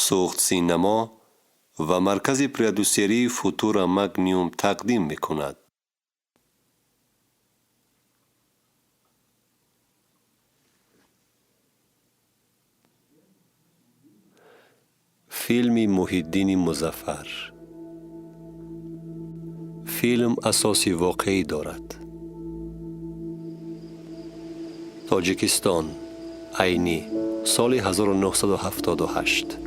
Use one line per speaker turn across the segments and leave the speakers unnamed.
سوخت سینما و مرکز پرودوسری فوتورا مگنیوم تقدیم می‌کند. فیلم محی‌الدین مظفر. فیلم اساسی واقعی دارد. تاجیکستان، عینی، سال 1978.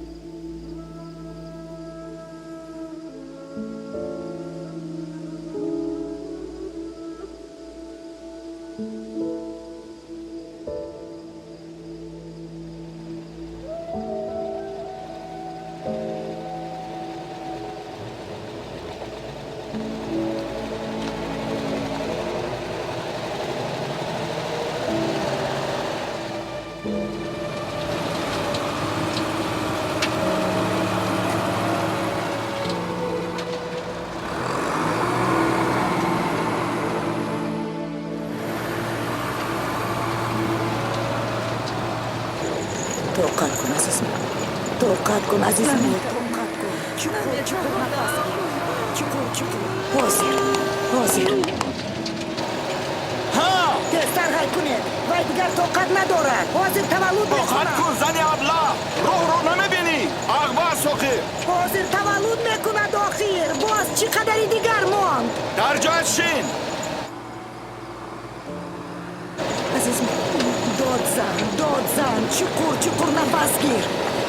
توقعت کن عزیزم. توقعت کن عزیزم. چکور نفس. چکور. حاضر.
ها!
سرغای کنه. وای دیگر توقعت ندارد. حاضر تولد میکنه.
توقعت کن زنی ابله. رو نمیبینی؟ اغبا سوخی.
حاضر تولد میکنه داخل. باز چی قدری دیگر ماند؟
در جایت شین.
عزیزم. داد زن. چکور نفس گیر.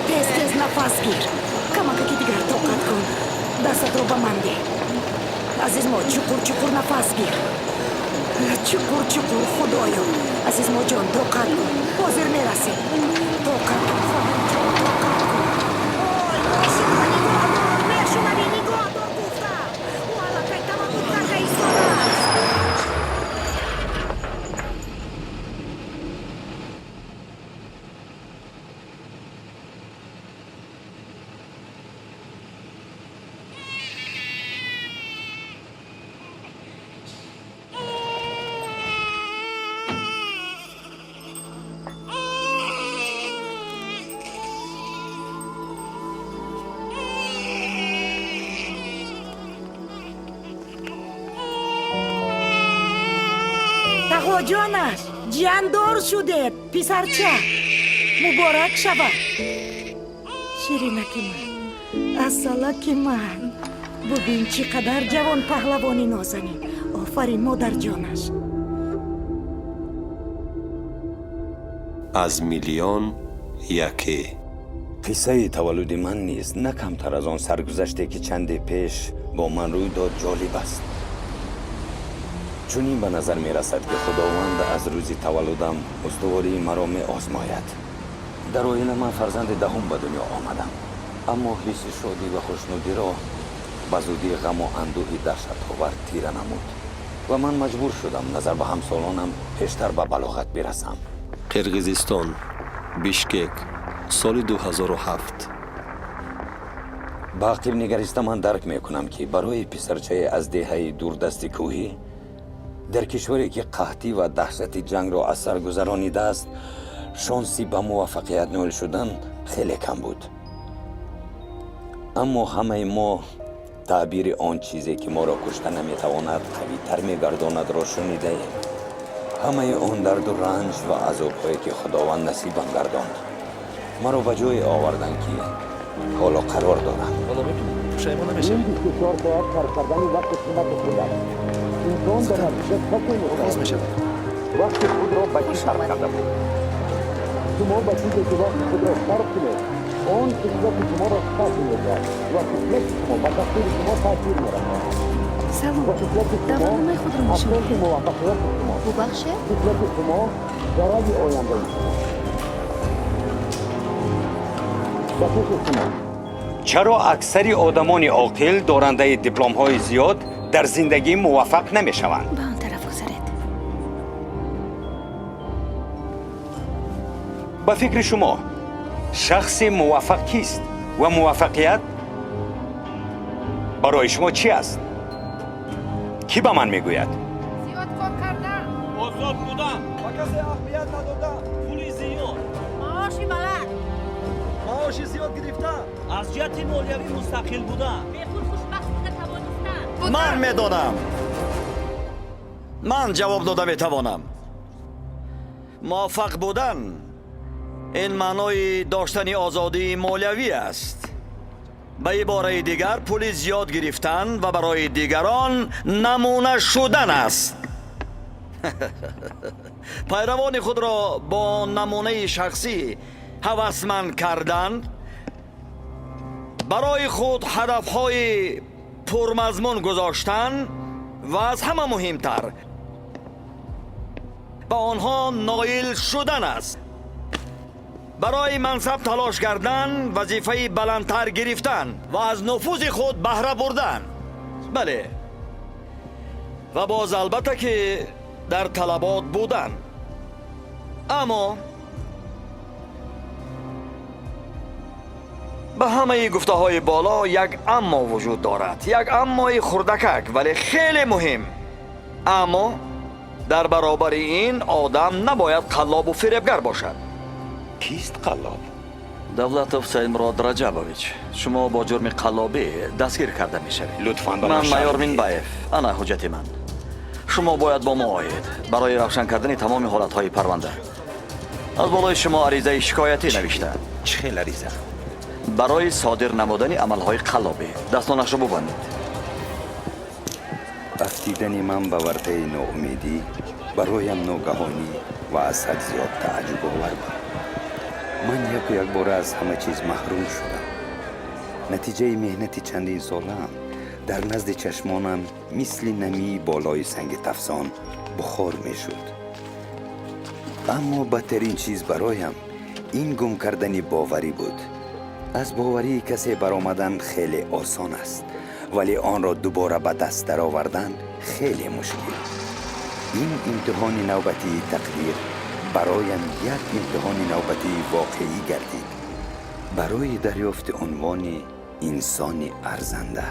تیز نفس گیر. کمک که دیگر توقعت کن. دستت رو به من ده. عزیز ما چکور نفس گیر. چکور خدایا. عزیز ما جان توقعت کن. حاضر میرسه. توقعت کن. تقوا جانش جاندار شده پسرچه مبارک شود شیرینک من اصلک من ببین چقدر جوان پهلوانی نازنین آفرین مادر جانش
از میلیون یکی.
قصه تولد من نیست نه کمتر از آن سرگذشته که چند پیش با من روی داد جالب است. چون این به نظر می رسد که خداوند از روز تولدم استواری مرا می آزماید. در آینه من فرزند دهم به دنیا آمدم، اما حس شادی و خوشنودی را به زودی غم و اندوهی دهشت‌آور تیره نمود و من مجبور شدم نظر به همسالانم پیشتر به بلاغت برسم.
قرقیزستان، بیشکک، سال 2007.
با عقب نگریسته من درک می کنم که برای پسرچه از دهه دوردست کوهی در کشوری که قحطی و دهشت جنگ را از سر گذرانیده است شانسی به موفقیت نائل شدن خیلی کم بود. اما همه ما تعبیر آن چیزی که ما را کشته نمیتواند قوی تر میگرداند را شنیده ایم. همه آن درد و رنج و عذاب‌هایی که خداوند نصیبم گرداند مرا به جای آوردن که حالا قرار دارم.
حالا ببین پشیمان نمیشه. باز میشه.
وقتی خود را به چی صرف کرده بود؟ شما به چیزی که وقتی خود را صرف کنید آن چیزی که شما را تاثیر می‌دهد و فکر شما به تقدیر شما تاثیر می‌رسد.
سلام دوام خود رو میشه ببخشه؟
فکر شما برای آینده چرا اکثر آدمان عاقل دارنده دیپلم‌های زیاد در زندگی موفق نمی‌شوند؟
به آن طرف گذارید.
به فکر شما شخص موفق کیست و موفقیت برای شما چی است؟ کی به من میگوید؟
زیاد کار کردن،
آزاد بودن و کسی اهمیت ندادن، پولی زیاد،
معاشی بلند،
معاشی زیاد گرفتن،
از جهت مالیوی مستقل بودن.
به خود خوشبخت نتوانستند.
من میدانم. من جواب داده میتوانم. موفق بودن این معنای داشتن آزادی مالیوی است. به عباره دیگر پول زیاد گرفتن و برای دیگران نمونه شدن است. پیروان خود را با نمونه شخصی هوسمند کردن، برای خود هدفهای پرمضمون گذاشتن و از همه مهمتر به آنها نایل شدن است. برای منصب تلاش کردن، وظیفه بلندتر گرفتن و از نفوذ خود بهره بردن. بله، و باز البته که در طلبات بودن. اما به همه گفته های بالا یک اما وجود دارد، یک امای خردکک ولی خیلی مهم. اما در برابر این آدم نباید قلاب و فریبگر باشد.
کیست قلاب؟
دولتوف سیدمراد رجبویچ، شما با جرم قلابی دستگیر کرده میشوید.
لطفاً به
من
من
مایور
شرح
مینبایف، انا حجت من. شما باید با ما آیید برای روشن کردن تمام حالتهای پرونده. از بالای شما عریضه شکایتی نوشته.
چه عریضه؟
برای صادر نمودن عملهای قلابی. دستانش رو ببندید.
افتیدن من به ورطه ناامیدی برایم ناگهانی و از حد زیاد تعجب آور بود. من یک بار از همه چیز محروم شدم. نتیجه مهنت چندین سالم در نزد چشمانم مثل نمی بالای سنگ تفسان بخار می شد. اما بدترین چیز برایم این گم کردن باوری بود. از باوری کسی برآمدن خیلی آسان است، ولی آن را دوباره به دست درآوردن خیلی مشکل. این امتحان نوبتی تقدیر برایم یک امتحان نوبتی واقعی گردید، برای دریافت عنوان انسانی ارزنده.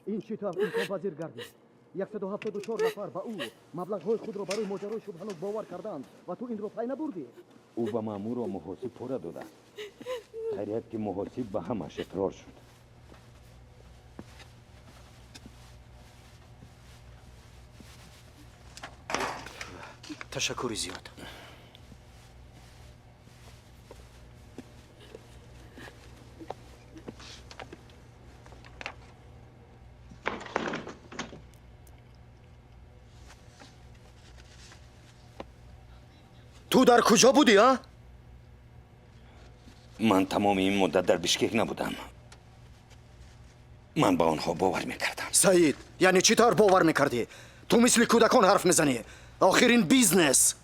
این چیتا امکان پذیر گردید. 174 نفر با او مبلغ‌های خود را برای ماجرای شبهناک باور کردند و تو این رو پای نبردی.
او به مامور و محاسب پورا داده. خیریت که محاسب به همش اقرار شد.
تشکری زیاد. تو در کجا بودی ها؟
من تمام این مدت در بشکک نبودم. من با آنها باور میکردم.
سعید، یعنی چی طور باور میکردی؟ تو مثل کودکان حرف میزنی. آخرین بیزنس.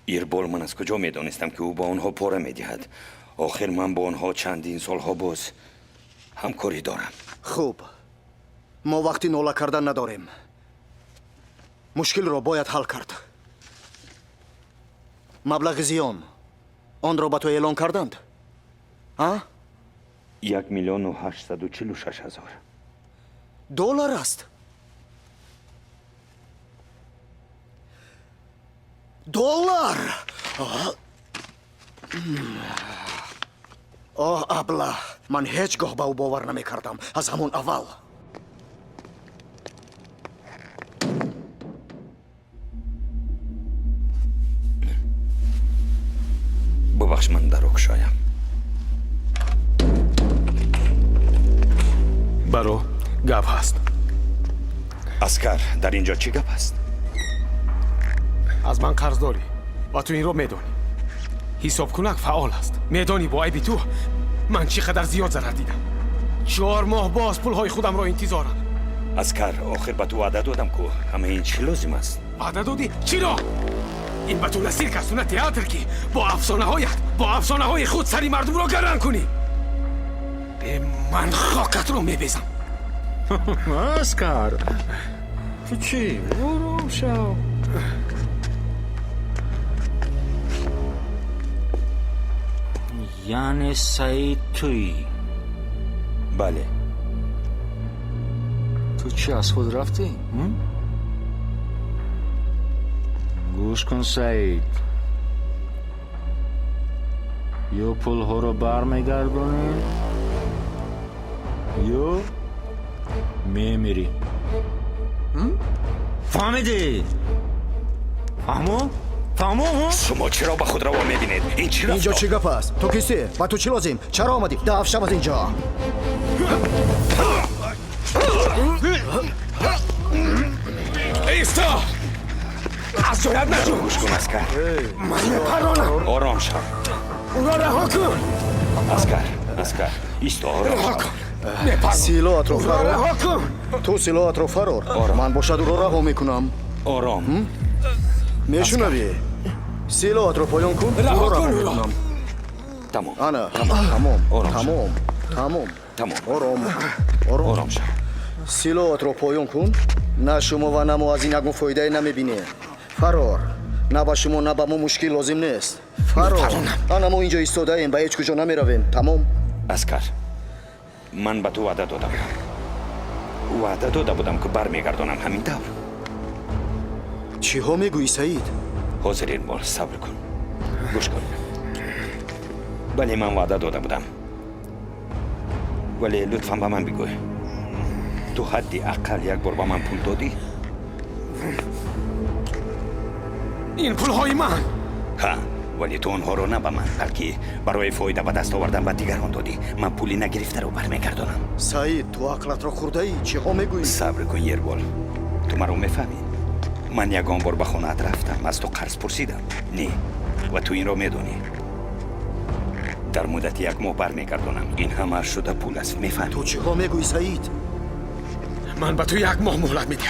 ایربال من از کجا میدانستم که او با آنها پاره میدهد؟ آخر من با آنها چندین سالها باز همکاری دارم.
خوب، ما وقتی ناله کردن نداریم. مشکل را باید حل کرد. مبلغ زیان آن را به تو اعلان کردند؟ ها؟
1,846,000
دلار است. دلار. آه ابله، من هیچگاه به او باور نمی کردم از همون اول.
ببخش من در اکشایم.
برو گپ هست.
اسکر، در اینجا چی گپ است؟
از من قرض داری و تو این رو میدانی. حساب کنک فعال است. میدانی با عیبی تو من چقدر زیاد ضرر دیدم. 4 ماه باز پولهای خودم را انتظارم.
اسکر، آخر به تو وعده دادم که همه این چی لازم است؟
وعده دادی؟ چی را؟ این به تو نه سیرک است و نه تئاتر که با افسانه های خود سری مردم را گرم کنی. به من خاکت رو میبیزم.
اسکر، تو چی؟ برو شو.
یعنی سعید تویی؟
بله.
تو چی از خود رفتی؟
گوش کن سعید یا پولها رو برمیگردونی یا میمیری فهمیدی؟ فهمو؟
شما چرا به خود روا میبینید؟ این چی
اینجا
رفت؟
چی گپ است؟ تو کیستی؟ و تو چی لازم؟ چرا آمدی؟ دفع شم از اینجا.
ایستا از جایت نجو
گوش کن اسکر
من میپرانم
آرام شو
اونا رها کن
اسکر ایستا آرام
رها
شو
کن میپرانم
سیلوات رو
اونا
فرار.
رها کن
تو سیلوات رو فرار. من باشد او رو رها میکنم.
آرام
میشنوی؟ سیلوات رو پایان کن. او
رها
رو
کن
رها
او را.
میکنم.
تمام
انا
آرام شو.
تمام.
تمام آرام شو
سیلوات رو پایان کن. نه شما و نه ما از این یک فایده نمیبینیم. فرار. نه با شما نه با ما مشکل لازم نیست. فرار. انا ما اینجا ایستاده ایم. به هیچ کجا نمیرویم. تمام.
اسکر من به تو وعده داده بودم که برمیگردانم همین دور
چی ها میگویی سعید؟
حاضرین بار صبر کن گوش کن ولی من وعده داده بودم ولی لطفا به من بگوی تو حدی اقل یک بار به من پول دادی؟
این پولهای من
ها ولی تو آنها رو نه به من بلکه برای فایده به دست آوردن به دیگران دادی من پولی نگرفته رو برمیگردانم
سعید تو عقلت را خورده ای؟ چی ها میگویی؟
صبر کن یربال تو مرا میفهمی من یگان بار به خونه‌ات رفتم از تو قرض پرسیدم نه و تو این رو میدونی در مدت یک ماه برمیگردانم این همه شده پول است میفهمی
تو چی ها میگویی سعید؟
من به تو یک ماه مهلت میدم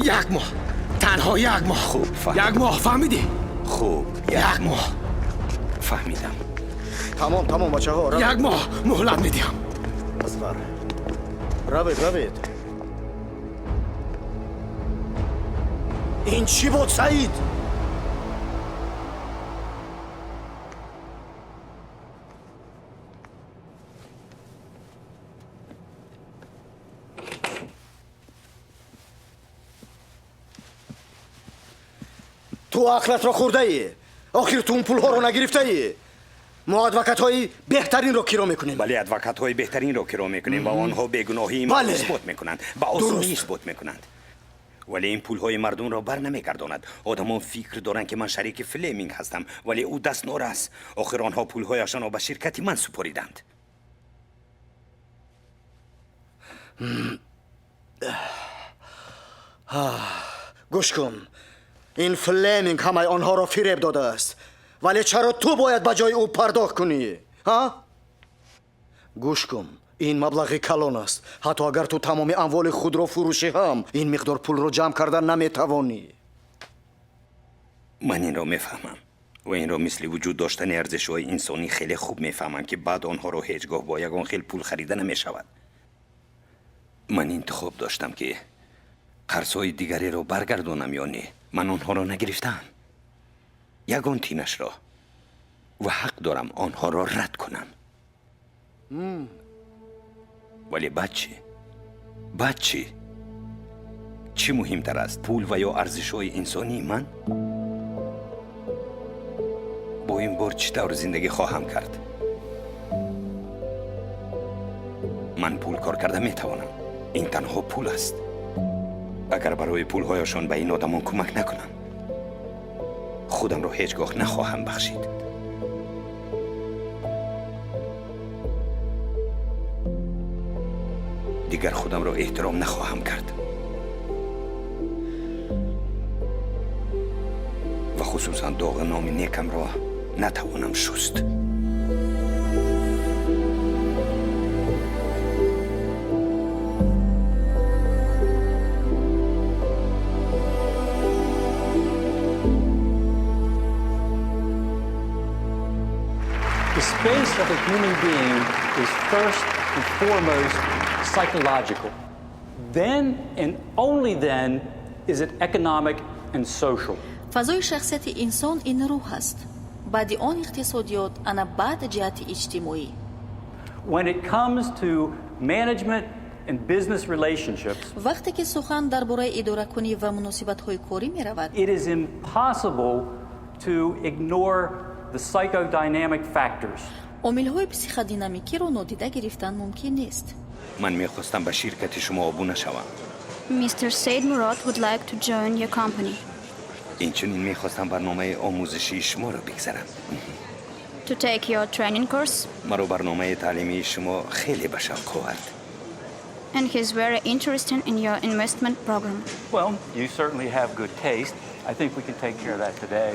یک ماه تنها یک ماه
خوب فهمیدم.
یک ماه فهمیدی؟
خوب
یک ماه
فهمیدم
تمام بچه ها
یک ماه مهلت میدم
اصغر روید این چی بود سعید؟ تو عقلت را خورده ای؟ آخر تو اون پول ها رو نگرفته ای؟ ما ادوکات های بهترین رو کرا میکنیم
ولی ادوکات های بهترین رو کرا میکنیم و آنها بیگناهی ما
بله.
اثبات میکنند با آسانی اثبات میکنند ولی این پول های مردم را بر نمیگرداند آدمان فکر دارند که من شریک فلیمینگ هستم ولی او دست نور است آخر آنها پول هایشان را به شرکتی من سپاریدند
گوش کن این فلیمینگ همه آنها را فریب داده است ولی چرا تو باید به جای او پرداخت کنی؟ ها؟ گوش کن این مبلغ کلان است حتی اگر تو تمام اموال خود را فروشی هم این مقدار پول را جمع کردن نمیتوانی
من این را میفهمم و این را مثل وجود داشتن ارزش های انسانی خیلی خوب میفهمم که بعد آنها را هیچگاه با یگان خیل پول خریده نمیشود من انتخاب داشتم که قرضهای دیگری را برگردانم یا نه من آنها را نگرفتم یگان تینش را و حق دارم آنها را رد کنم ولی بچه چی مهمتر است پول و یا ارزش های انسانی من با این بار چطور زندگی خواهم کرد من پول کار کرده میتوانم این تنها پول است اگر برای پول هایشان به این آدمان کمک نکنم خودم را هیچگاه نخواهم بخشید دیگر خودم را احترام نخواهم کرد و خصوصا داغ نام نیکم را نتوانم شست
The space of a human being is first and foremost psychological. Then and only then is it economic and social.
فضای شخصیت انسان این روح است. بعد آن اقتصادیات انا بعد جهت اجتماعی.
When it comes to management in business relationships,
вақте ки сухан дар бораи идоракунӣ ва муносибатҳои корӣ меравад,
it is impossible to ignore the psychodynamic factors.
омилҳои психодинамикиро нодида гирифтан мумкин нест.
من میخواستم به شرکت شما عبونه شوم.
Mr. Said Murad would like to join your company.
اینچنین میخواستم برنامه آموزشی شما رو بگذارم.
To take your training course.
مرا برنامه تعلیمی شما خیلی به شوق آورد.
And he's very interested in your investment program.
Well, you certainly have good taste. I think we can take care of that today.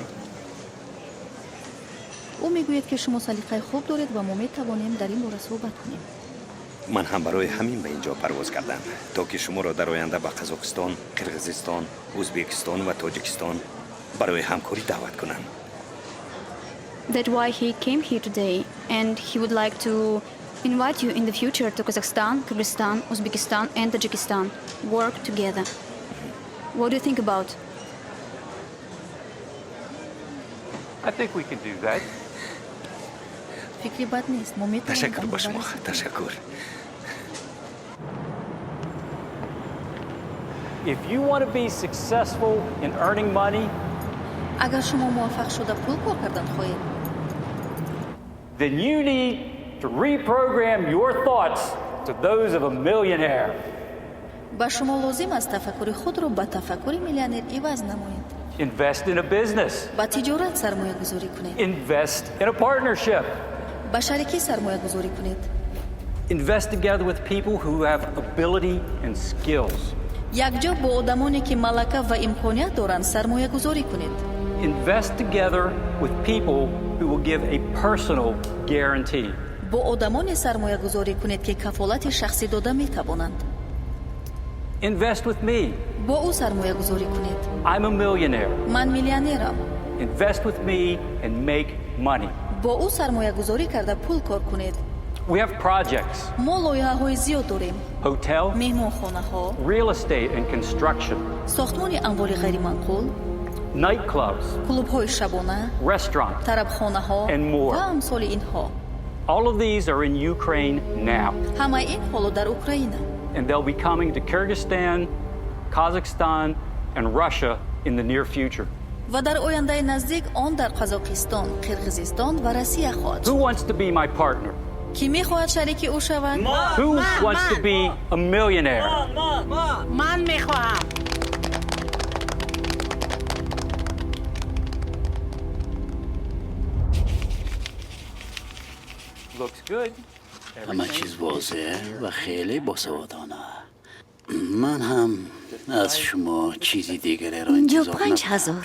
ӯ мегӯяд ки шумо салиқаи хуб доред ва мо метавонем дар ин бора суҳбат кунем.
من هم برای همین به اینجا پرواز کردم تا که شما را در آینده به قزاقستان، قرقیزستان، ازبکستان و تاجیکستان برای همکاری دعوت کنم.
That's why he came here today, and he would like to invite you in the future to Kazakhstan, Kyrgyzstan, Uzbekistan, and Tajikistan. Work together. What do you think about?
I think we can do that.
фикри бад нест. мо метавонем
تشکر
ба
با شما.
баррасем.
تشکر.
If you want to be successful in earning money,
агар шумо муваффақ шуда пул кор кардан хоҳед,
then you need to reprogram your thoughts to those of a millionaire.
ба шумо лозим аст тафаккури худро ба тафаккури миллионер иваз намоед.
Invest in a business.
ба тиҷорат сармоягузорӣ кунед.
Invest in a partnership.
ба шарикӣ сармоягузорӣ кунед.
Invest together with people who have ability and skills.
якҷо бо одамоне ки малака ва имконият доранд сармоягузорӣ кунед.
Invest together with people who will give a personal guarantee.
бо одамоне сармоягузорӣ кунед ки кафолати шахсӣ дода метавонанд.
Invest with me.
бо ӯ сармоягузорӣ кунед.
I'm a millionaire.
ман миллионерам.
Invest with me and make money.
бо ӯ сармоягузорӣ карда пул кор кунед.
We have projects,
мо лоиҳаҳои зиёд дорем.
hotel,
меҳмонхонаҳо,
real estate and construction,
сохтмони амвори ғайриманқул,
nightclubs,
клубҳои шабона,
restaurants.
тарабхонаҳо
And more.
ва амсоли инҳо.
All of these are in Ukraine now.
ҳамаи ин ҳоло дар Украина.
And they'll be coming to Kyrgyzstan, Kazakhstan, and Russia in the near future.
ва дар ояндаи наздик он дар Қазоқистон, Қирғизистон ва Россия хоҳад
Who
шуд.
wants to be my partner?
ки мехоҳад шарики ӯ шавад?
Who wants to be a millionaire?
من میخواهم.
Looks good.
همه چیز واضح و خیلی باسوادانه. من هم از شما چیزی دیگری را انتظار ندارم.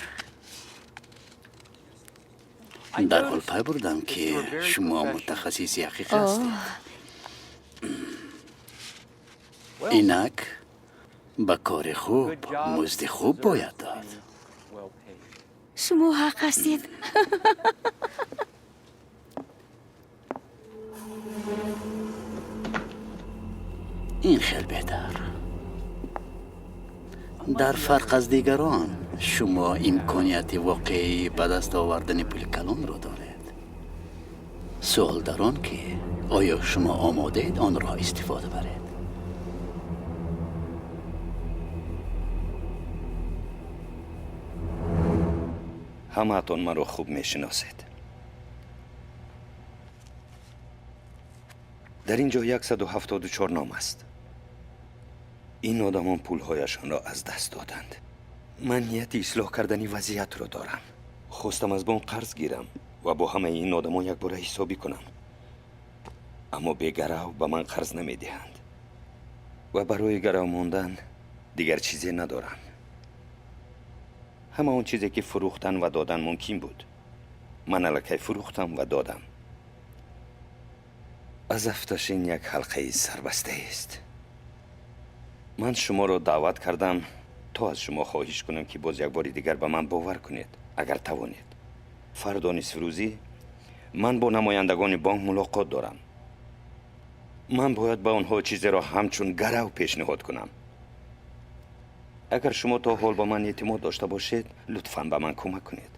در حال پی بردم که شما متخصص حقیقی هستید. اینک با کار خوب مزد خوب باید داد.
شما حق هستید.
این خیلی بهتر. در فرق از دیگران شما امکانیت واقعی به دست آوردن پول کلان را دارید. سوال در آن که آیا شما آماده اید آن را استفاده برید؟
همه‌تان مرا خوب میشناسید. در اینجا 174 نام است. این آدمان پولهایشان را از دست دادند. من نیت اصلاح کردن وضعیت را دارم. خواستم از بانک قرض گیرم و با همه این آدمان یک بار حسابی کنم. اما به گرو به من قرض نمیدهند و برای گرو ماندن دیگر چیزی ندارم. همه اون چیزی که فروختن و دادن ممکن بود من الکی فروختم و دادم. از افتاشین یک حلقه سربسته است. من شما را دعوت کردم تا از شما خواهش کنم که باز یک بار دیگر به من باور کنید اگر توانید. فردا نصف روزی من با نمایندگان بانک ملاقات دارم. من باید به آنها چیزی را همچون گرو پیشنهاد کنم. اگر شما تا حال با من اعتماد داشته باشید لطفاً به من کمک کنید.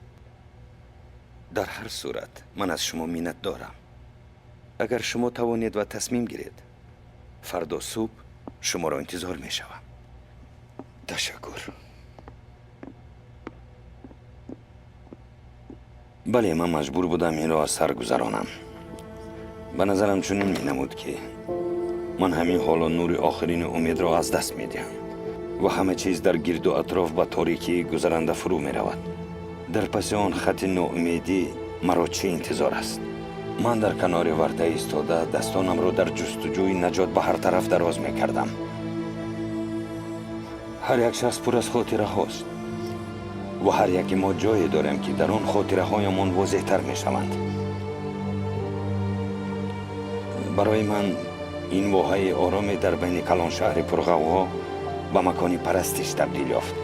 در هر صورت من از شما منت دارم. اگر شما توانید و تصمیم گیرید فردا صبح شما را انتظار می شوم. تشکر. بله، من مجبور بودم این را از سر گذرانم. به نظرم چنین می نمود که من همین حال و نور آخرین امید را از دست می دهم و همه چیز در گرد و اطراف به تاریکی گذرنده فرو می رود. در پس آن خط ناامیدی مرا چه انتظار است؟ من در کنار ورده ایستاده دستانم را در جستجوی نجات به هر طرف دراز می کردم. هر یک شخص پر از خاطره هاست و هر یک ما جایی داریم که در آن خاطره هایمان واضح تر می شوند. برای من این واحه آرامی در بین کلان شهر پرغوغا به مکانی پرستش تبدیل یافت.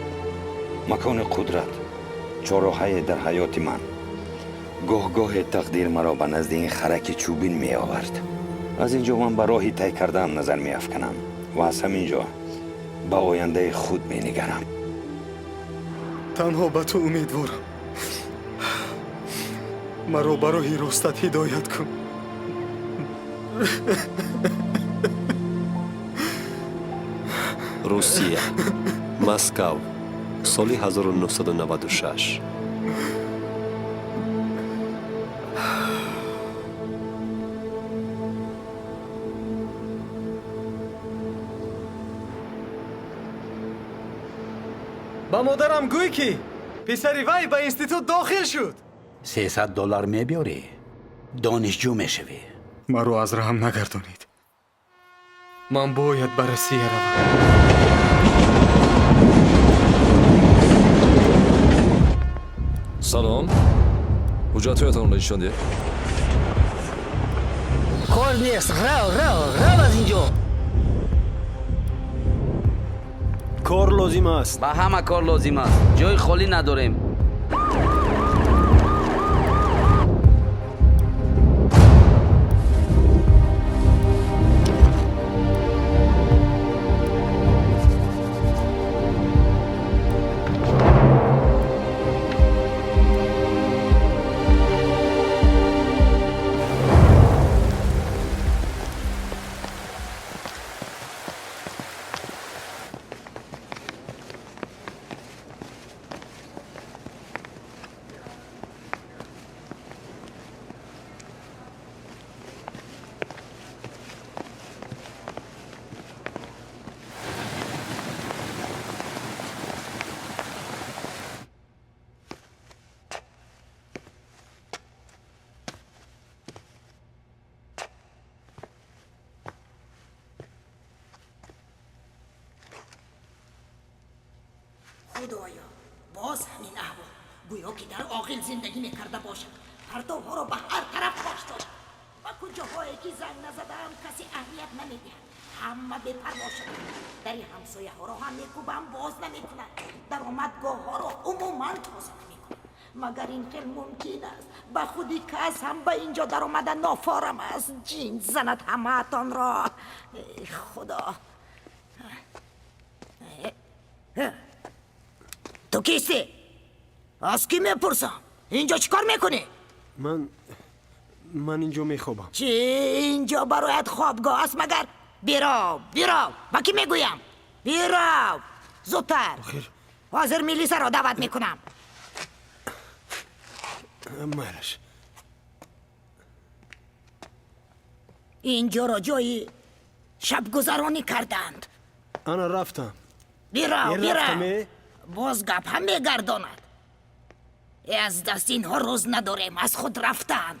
مکان قدرت، چهارراهی در حیات من. گاه تقدیر مرا به نزد این خرک چوبین می آورد. از اینجا من به راهی طی کردم نظر می افکنم و از همینجا به آینده خود می نگرم.
تنها به تو امیدوارم. مرا برای راستت هدایت کن.
روسیه، مسکو، سال 1996.
با مادرم گوی که پسری وی به اینستیتوت داخل شد.
$300 میبیاری دانشجو میشوی.
مرا از رحم نگردانید. من باید به روسیه روم.
سلام. حجتهایتان را نشان دهید.
کار نیست. رو از اینجا.
کار لازم است.
با همه کار لازم است. جای خالی نداریم.
خدایا باز همین احوال. گویا که در عاقل زندگی میکرده باشد. پرتوها را به هر طرف باش داشت. و کجاهایی که زنگ نزدم کسی اهمیت نمیدهد. همه بی‌پروا شدند. در همسایه ها را هم میکوبم باز نمیکنند. درآمدگاه ها را عموما تازه نمیکنند. مگر این خیلی ممکن است به خودی کس هم به اینجا در آمدن نافارم است. جین زند همه تان را. ای خدا. تو کیستی؟ از کی میپرسم؟ اینجا چیکار میکنی؟
من اینجا میخوابم.
چی اینجا برایت خوابگاه است مگر؟ بیرو با کی میگویم؟ بیرو زودتر. حاضر میلیسه را دعوت میکنم.
مالش.
اینجا را جایی شب گذرانی کردند.
انا رفتم.
بیرو باز گپ هم میگرداند. از دست اینها روز نداریم. از خود رفتند.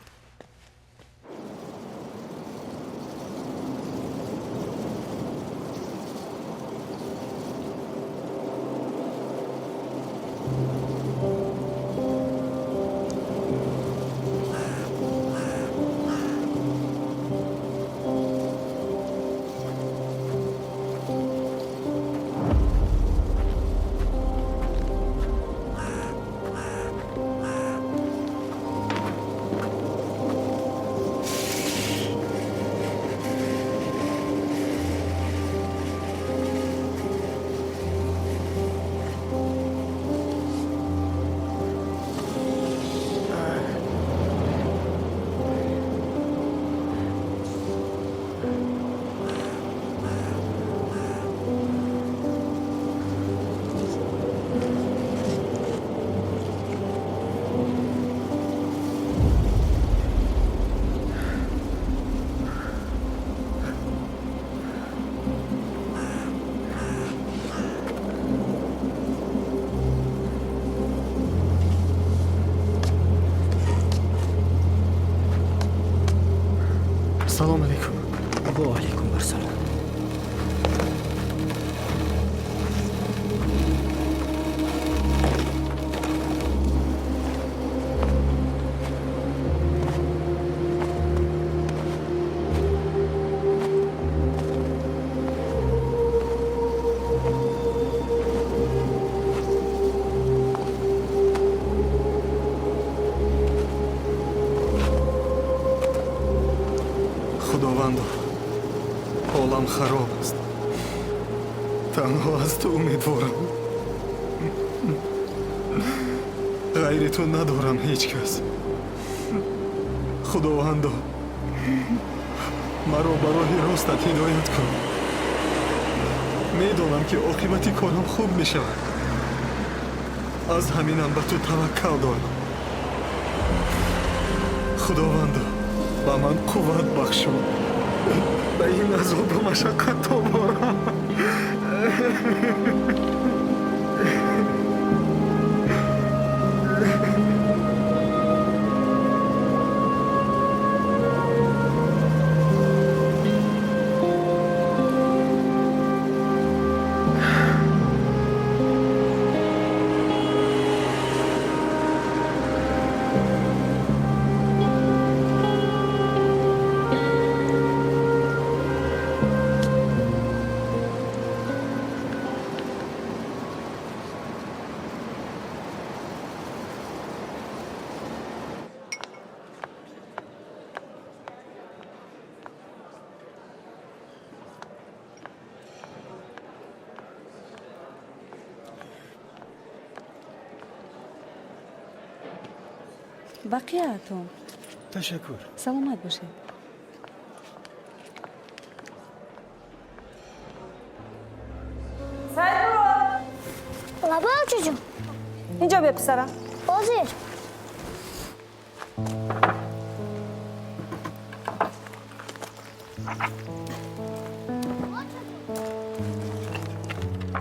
салом алейкум.
Ва алейкум ассалом.
خداوندا حالم خراب است. تنها از تو امیدوارم. غیر تو ندارم هیچ کس. خداوندا مرا برای راستت هدایت کن. میدانم که عاقبت کارم خوب می شود. از همینم به تو توکل دارم. خداوندا به من قوت بخشون. به این عذاب و مشقت تا بارم.
بقیه‌تون
تشکر.
سلامت باشید.
لابا چجون
اینجا بیا پسرم.
بازیر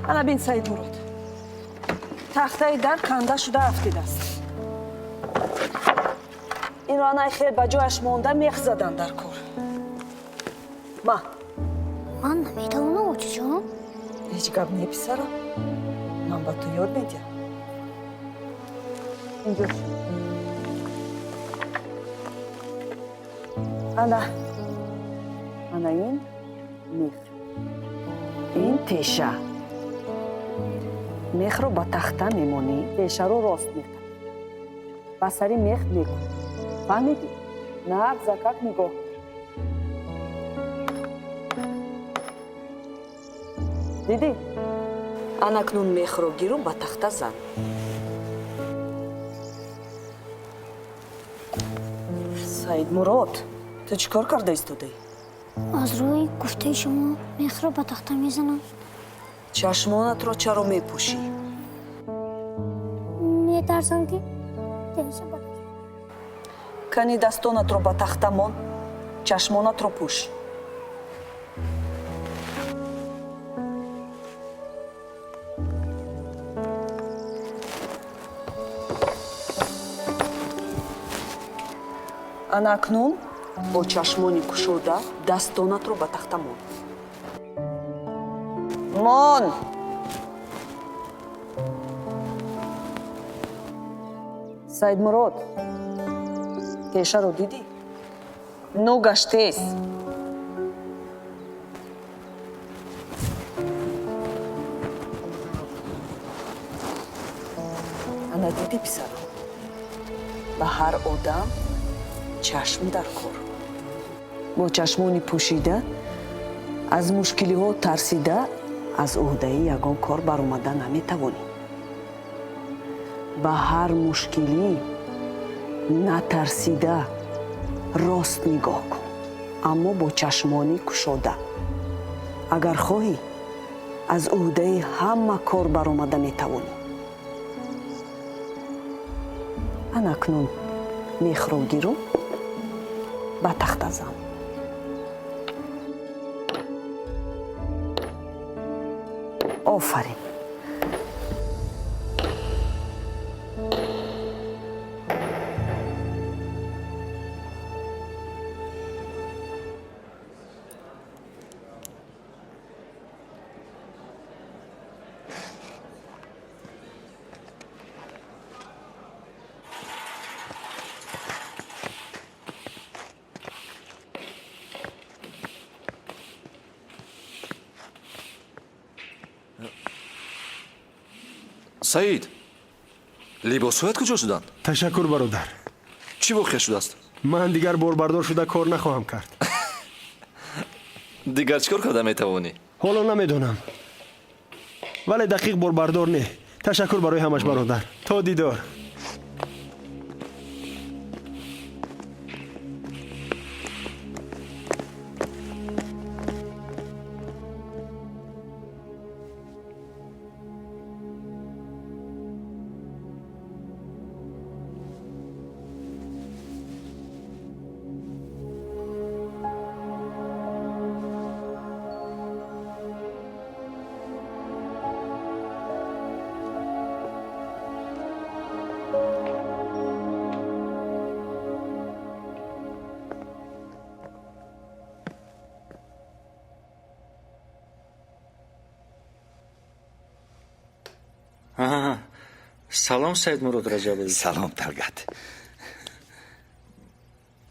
حالا بین سعید مراد. تخته در کنده شده افتیده است. این رانه خیلی به جایش مونده میخ زدن در کار.
من نمیتونم چجون
هیچ گپ نی پسرم. من به تو یاد میدم. اینجا انا این میخ، این تیشه. میخ رو با تخته میمونی، تیشه رو راست میکنی، با سری میخ میکنی. فهمیدی؟ نه زکک نگاه. دیدی؟ اکنون میخ رو گیرو با تخته زن. سعید مراد، تو چیکار کرده ایستاده ای؟
از روی گفته شما میخ رو به تخته میزنم.
چشمانت رو چرا میپوشی؟
میترسم که تیشه با
کنی دستانت رو با تخته مون، چشمانت رو پوش. اکنون با چشمانی کشوده دستانت رو با تخته مون. مون. سعید مراد، تیشه رو دیدی؟ نو گشتیست. انا دیدی پسرم؟ به هر آدم چشم در کار. با چشمانی پوشیده از مشکلی ها ترسیده از عهده یگان کار برآمده نمیتوانی. به هر مشکلی نترسیده راست نگاه کن، اما با چشمانی گشوده. اگر خواهی از عهده همه کار برآمده میتوانی. اکنون میخ رو گیرو به تخته زن. آفرین.
саид либосҳоят куҷо шуданд?
ташаккур бародар.
чӣ воқеъ шудааст?
ман дигар борбардор шуда кор нахоҳам кард.
дигар чӣ кор карда метавонӣ?
ҳоло намедонам, вале дақиқ борбардор не. ташаккур барои ҳамаш бародар. то дидор.
салом саид мурод раҷабович.
салом талгат.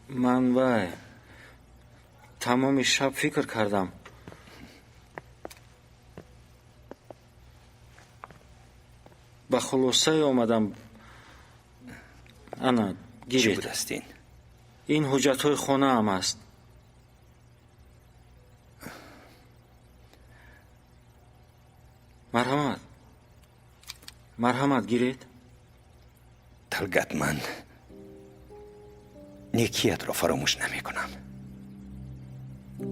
ман вай тамоми шаб фикр кардам. ба хулосае омадам. ана гиред.
чӣ будастин?
ин ҳуҷҷатҳои хонаам аст. марҳамат. марҳамат гиред.
талгат, ман некиятро фаромӯш намекунам.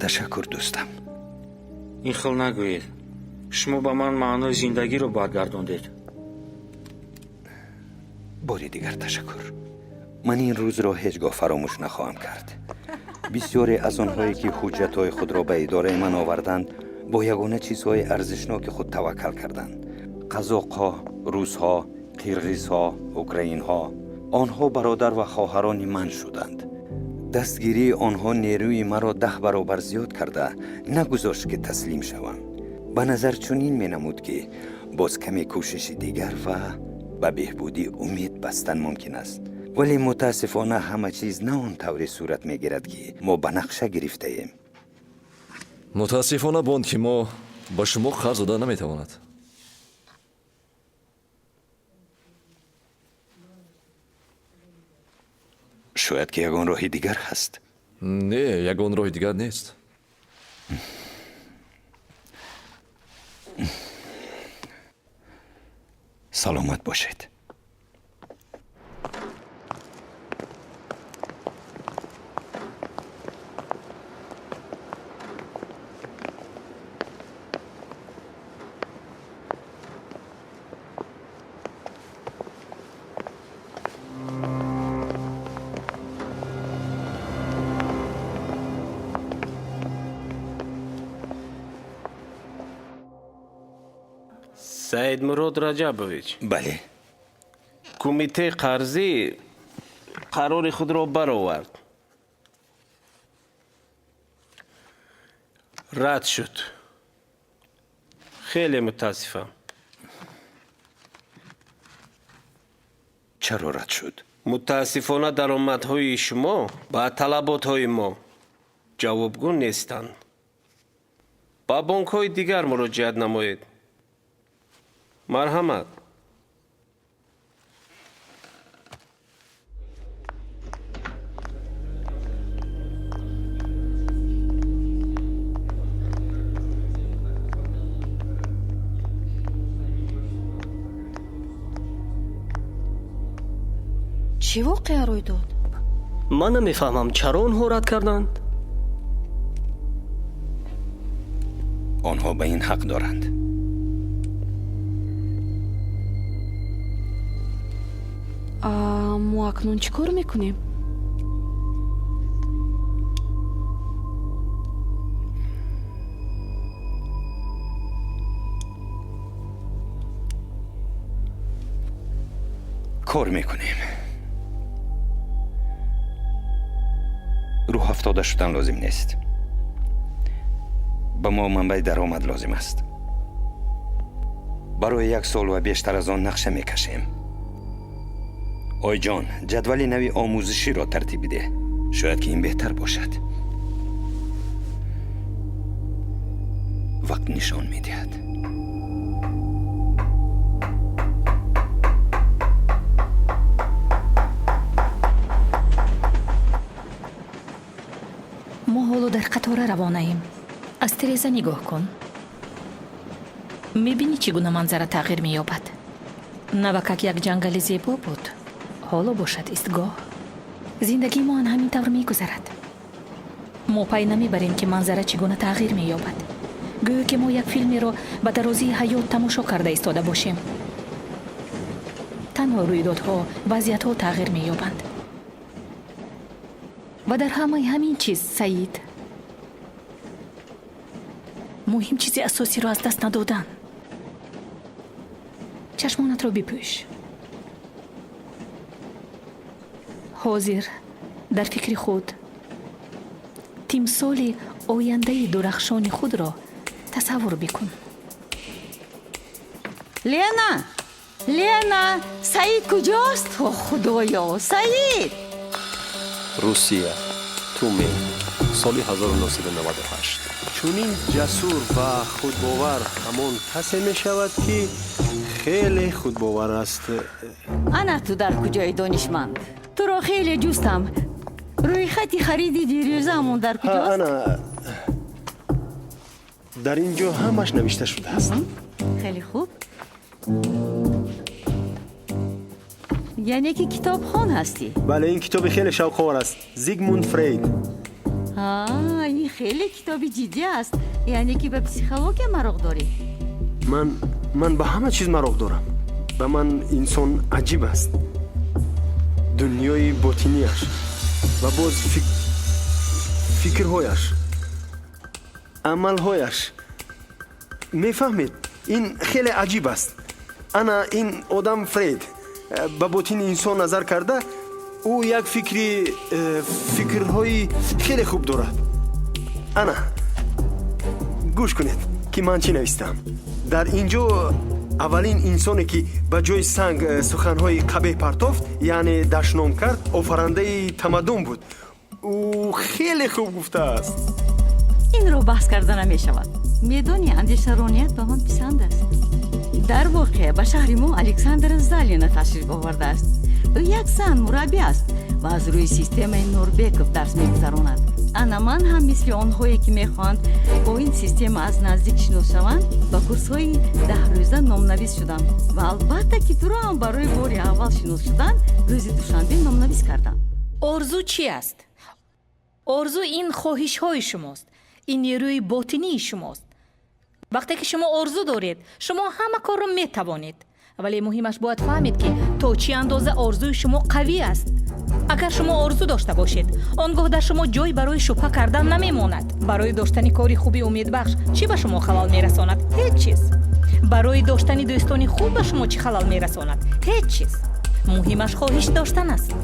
ташаккур дӯстам.
ин хел нагӯед. шумо ба ман маънои зиндагиро баргардондед.
бори дигар ташаккур. ман ин рӯзро ҳеҷ гоҳ фаромӯш нахоҳам кард. бисёре аз онҳое ки ҳуҷҷатҳои худро ба идораи ман оварданд, бо ягона чизҳои арзишноки худ таваккал карданд. қазоқҳо, русҳо, қирғизҳо, украинҳо, онҳо бародар ва хоҳарони ман шуданд. дастгирии онҳо нерӯи маро 10 баробар зиёд карда нагузошт ки таслим шавам. ба назар чунин менамуд ки боз каме кӯшиши дигар ва ба беҳбудӣ умед бастан мумкин аст. вале мутаассифона ҳама чиз на он тавре сурат мегирад ки мо ба нақша гирифтаем.
мутаассифона бонд ки мо ба шумо қарз дода наметавонад.
шояд ки ягон роҳи дигар ҳаст.
не, ягон роҳи дигар нест.
саломат бошед.
саид мурод раҷабович.
бале.
кумитаи қарзӣ қарори худро баровард. рад шуд. хеле мутаассифам.
чаро рад шуд?
мутаассифона даромадҳои шумо ба талаботҳои мо ҷавобгӯ нестанд. ба бонкҳои дигар муроҷиат намоед. марҳамат.
чӣ воқеа рӯй дод?
ман намефаҳмам чаро онҳо рад карданд.
онҳо ба ин ҳақ доранд.
мо акнун чӣ кор мекунем?
кор мекунем. рӯҳ афтода шудан лозим нест. ба мо манбаи даромад лозим аст. барои 1 сол ва бештар аз он нақша мекашем. ойҷон, ҷадвали нави омӯзиширо тартиб биде. шояд ки ин беҳтар бошад. вақт нишон медиҳад.
قطاره روانه‌ایم. از تریزه نگاه کن. میبینی چگونه منظره تغییر مییابد. نوکک یک جنگل زیبا بود. حالا باشد ایستگاه. زندگی ما همین طور میگذرد. ما پی نمیبریم که منظره چگونه تغییر مییابد. گویا که ما یک فیلمی را به درازی حیات تماشا کرده ایستاده باشیم. تنها رویدادها، وضعیت‌ها تغییر مییابند. و در همین چیز سعید، مهم چیزی اساسی را از دست ندادن. چشمانت را بپوش. حاضر در فکر خود تمثال آینده درخشان خود را تصور بکن.
لینا سعید کجاست؟ خدایا سعید!
روسیه تومین سال 1998. چونین جسور و خودباور همون کسی می شود که خیلی خودباور است.
انا تو در کجای دانشمند؟ تو را خیلی جوستم. روی خطی خریدی دیریوزه همون در کجاست؟
انا در اینجا همش نوشته شده است.
خیلی خوب. یعنی که کتاب خون هستی؟
بله این کتاب خیلی شوق‌آور است. زیگموند فروید.
این خیلی کتاب جدی است. یعنی که به پسیخولوژی مراق داری؟
من به همه چیز مراق دارم. به من انسان عجیب است. دنیای باطنیش و باز فکرهایش، عملهایش. میفهمید؟ این خیلی عجیب است. انا این آدم فرید به باطن انسان نظر کرده، او یک فکرهای خیلی خوب دارد. انا گوش کنید که من چی نوشتم. در اینجا اولین انسانی که به جای سنگ سخنهای قبیح پرتافت، یعنی دشنام کرد، آفرنده تمدن بود. او خیلی خوب گفته است.
این رو بحث کرده نمی شود. میدونی اندیشرانیت به من پسند است. در واقع به شهر ما الکساندر زالین تشریف آورده است. او یک زن مربی است و از روی سیستم نوربکوف درس میگذراند. انا من هم مثل آنهایی که میخواند با این سیستم از نزدیک شناس شوند با کورس‌های 10 روزه نامنویس شدم و البته که تو را هم برای بار اول شناس شدن روز دوشنبه نامنویس کردم.
آرزو چی است؟ آرزو این خواهش‌های شماست. این نیروی باطنی شماست. وقتی که شما آرزو دارید، شما همه کار را میتوانید. ولی مهمش باید فهمید که تا چی اندازه آرزوی شما قوی است. اگر شما آرزو داشته باشید، آنگاه در شما جای برای شبهه کردن نمیماند. برای داشتن کاری خوبی امیدبخش چی به شما خلال میرساند؟ هیچ چیز. برای داشتن دوستانی خوب به شما چی خلال میرساند؟ هیچ چیز. مهمش خواهش داشتن است.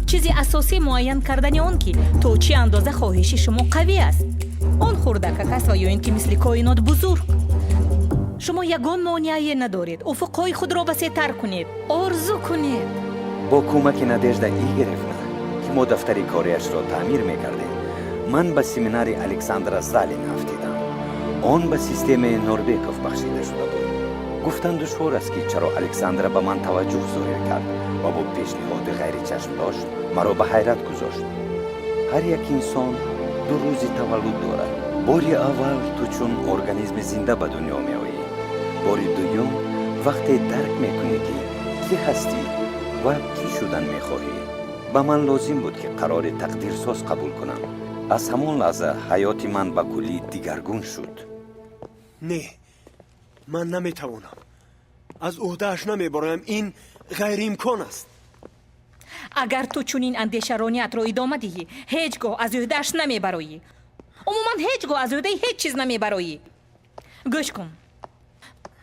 چیزی اساسی معین کردن آن که تا چی اندازه خواهش شما قوی است. آن خوردک است و یا این که مثل کائنات بزرگ. شما یگان مانعی ندارید. افقهای خود را وسیع‌تر کنید. آرزو کنید.
با کمک نادژده ایگرفنا که ما دفتر کاریش را تعمیر میکردیم، من به سمینار الکساندر زالین افتیدم. آن به سیستم نوربکوف بخشیده شده بود. گفتن دشوار است که چرا الکساندر به من توجه ظاهر کرد و با پیشنهاد غیر چشم داشت مرا به حیرت گذاشت. هر یک انسان 2 روز تولد دارد. باری اول تو چون ارگانیسم زنده به دنیا می آیی. باری دوم وقتی درک میکنی که کی هستی و کی شدن میخواهی. به من لازم بود که قرار تقدیرساز قبول کنم. از همون لحظه حیات من به کلی دیگرگون شد.
نه، من نمیتوانم. از عهده‌اش نمیبرایم. این غیر امکان است.
اگر تو چنین اندیشرانیت را ادامه دهی، هیچگاه از عهده‌اش نمیبرایی. عموما هیچگاه از عهده هیچ چیز نمیبرایی. گوش کن.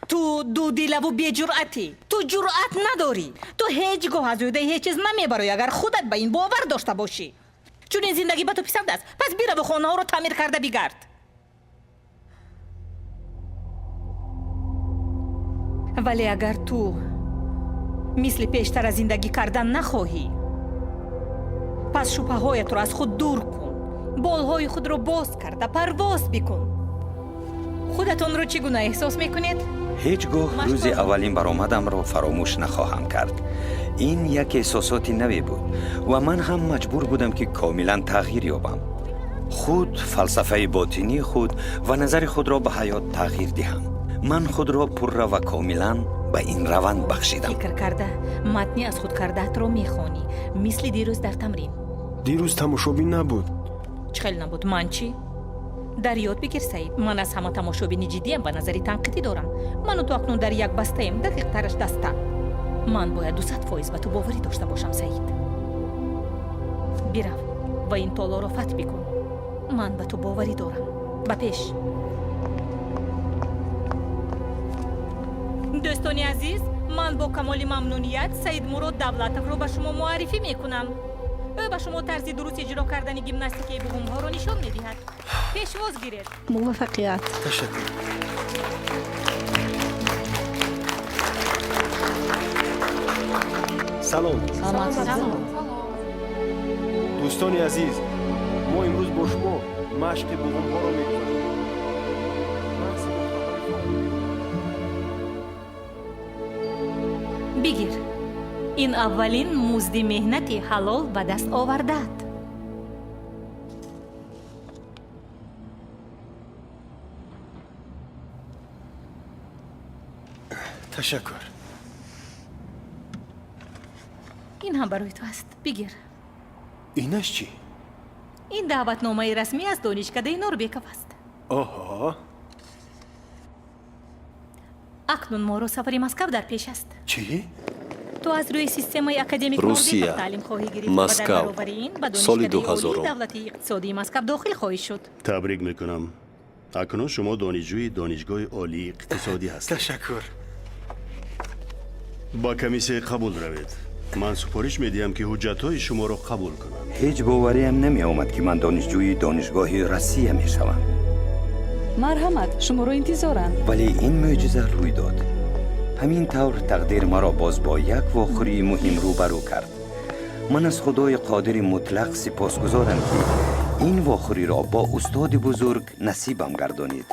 تو دو دل و بی‌جرأتی. تو جرأت نداری. تو هیچگاه از عهده هیچ چیز نمیبرایی اگر خودت به این باور داشته باشی. چون این زندگی به تو پسند است. پس بیا و خانه ها رو تعمیر کرده بگرد. ولی اگر تو مثل پیشتر از زندگی کردن نخواهی، پس شبهه هایت رو از خود دور کن. بالهای خود رو باز کرده پرواز بکن. خودتون رو چگونه احساس میکنید؟
هیچگاه روز اولین برآمدم را فراموش نخواهم کرد. این یک احساساتی نوی بود و من هم مجبور بودم که کاملا تغییر یابم. худ фалсафаи ботинии худ ва назари худро ба ҳаёт тағйир диҳам. ман худро пурра ва комилан ба ин раванд бахшидам.
фикр карда матни аз худ кардаатро мехонӣ, мисли дирӯз дар тамрин.
дирӯз тамошобин набуд.
чӣ хел набуд? Ман чӣ? дар ёд бигир Саид, ман аз ҳама тамошобини ҷиддиам ва назари танқидӣ дорам. ману ту акнун дар як бастаем, дақиқтараш даста. ман бояд 200% ба ту боварӣ дошта бошам Саид. бирав ва ин толоро фатҳ бикун. ман ба ту боварӣ дорам. ба пеш. дӯстони азиз, ман бо камоли мамнуният Саид Мурод Давлатовро ба шумо муаррифӣ мекунам. ӯ ба шумо тарзи дуруст иҷро кардани гимнастикаи буғумҳоро нишон медиҳад. пешвоз гиред.
муваффақият.
ташаккур. салом. дӯстони азиз, мо имрӯз бо шумо машқи буғумҳоро мекунем.
бигир. ин аввалин музди меҳнати ҳалол ба даст овардаат.
ташаккур.
ин ҳам барои ту аст. бигир.
инаш чӣ?
ин даъватномаи расмӣ аз донишкадаи Норбеков аст.
оҳо.
акнун моро сафари Москав дар пеш аст.
чӣ?
ту аз рӯи системаи академик
Русия,
Норбеков таълим хоҳӣ гирифт ва
Москав,
дар баробари ин ба
соли
донишкадаи
2000.
олии давлати иқтисодии Москав дохил хоҳӣ шуд.
تبریک میکنم. اکنون شما دانشجوی دانشگاه عالی اقتصادی هستید.
تشکر.
با کمیسه قبول روید. من سفارش میدیم که حجتهای شما را قبول کنم.
ҳеҷ бовариам намеомад ки ман донишҷӯи донишгоҳи Россия мешавам.
марҳамат, шуморо интизоранд.
вале ин мӯъҷиза рӯй дод. ҳамин тавр тақдир маро боз бо як вохӯрии муҳим рӯбарӯ кард. ман аз худои қодири мутлақ сипосгузорам ки ин вохӯриро бо устоди бузург насибам гардонид.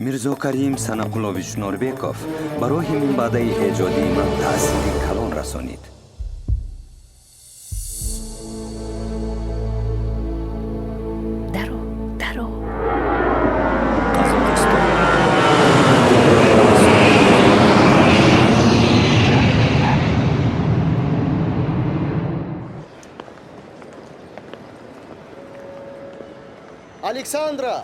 мирзо Карим Санақуллович Норбеков ба роҳи минбаъдаи эҷодии ман таъсири калон расонид.
الکساندرا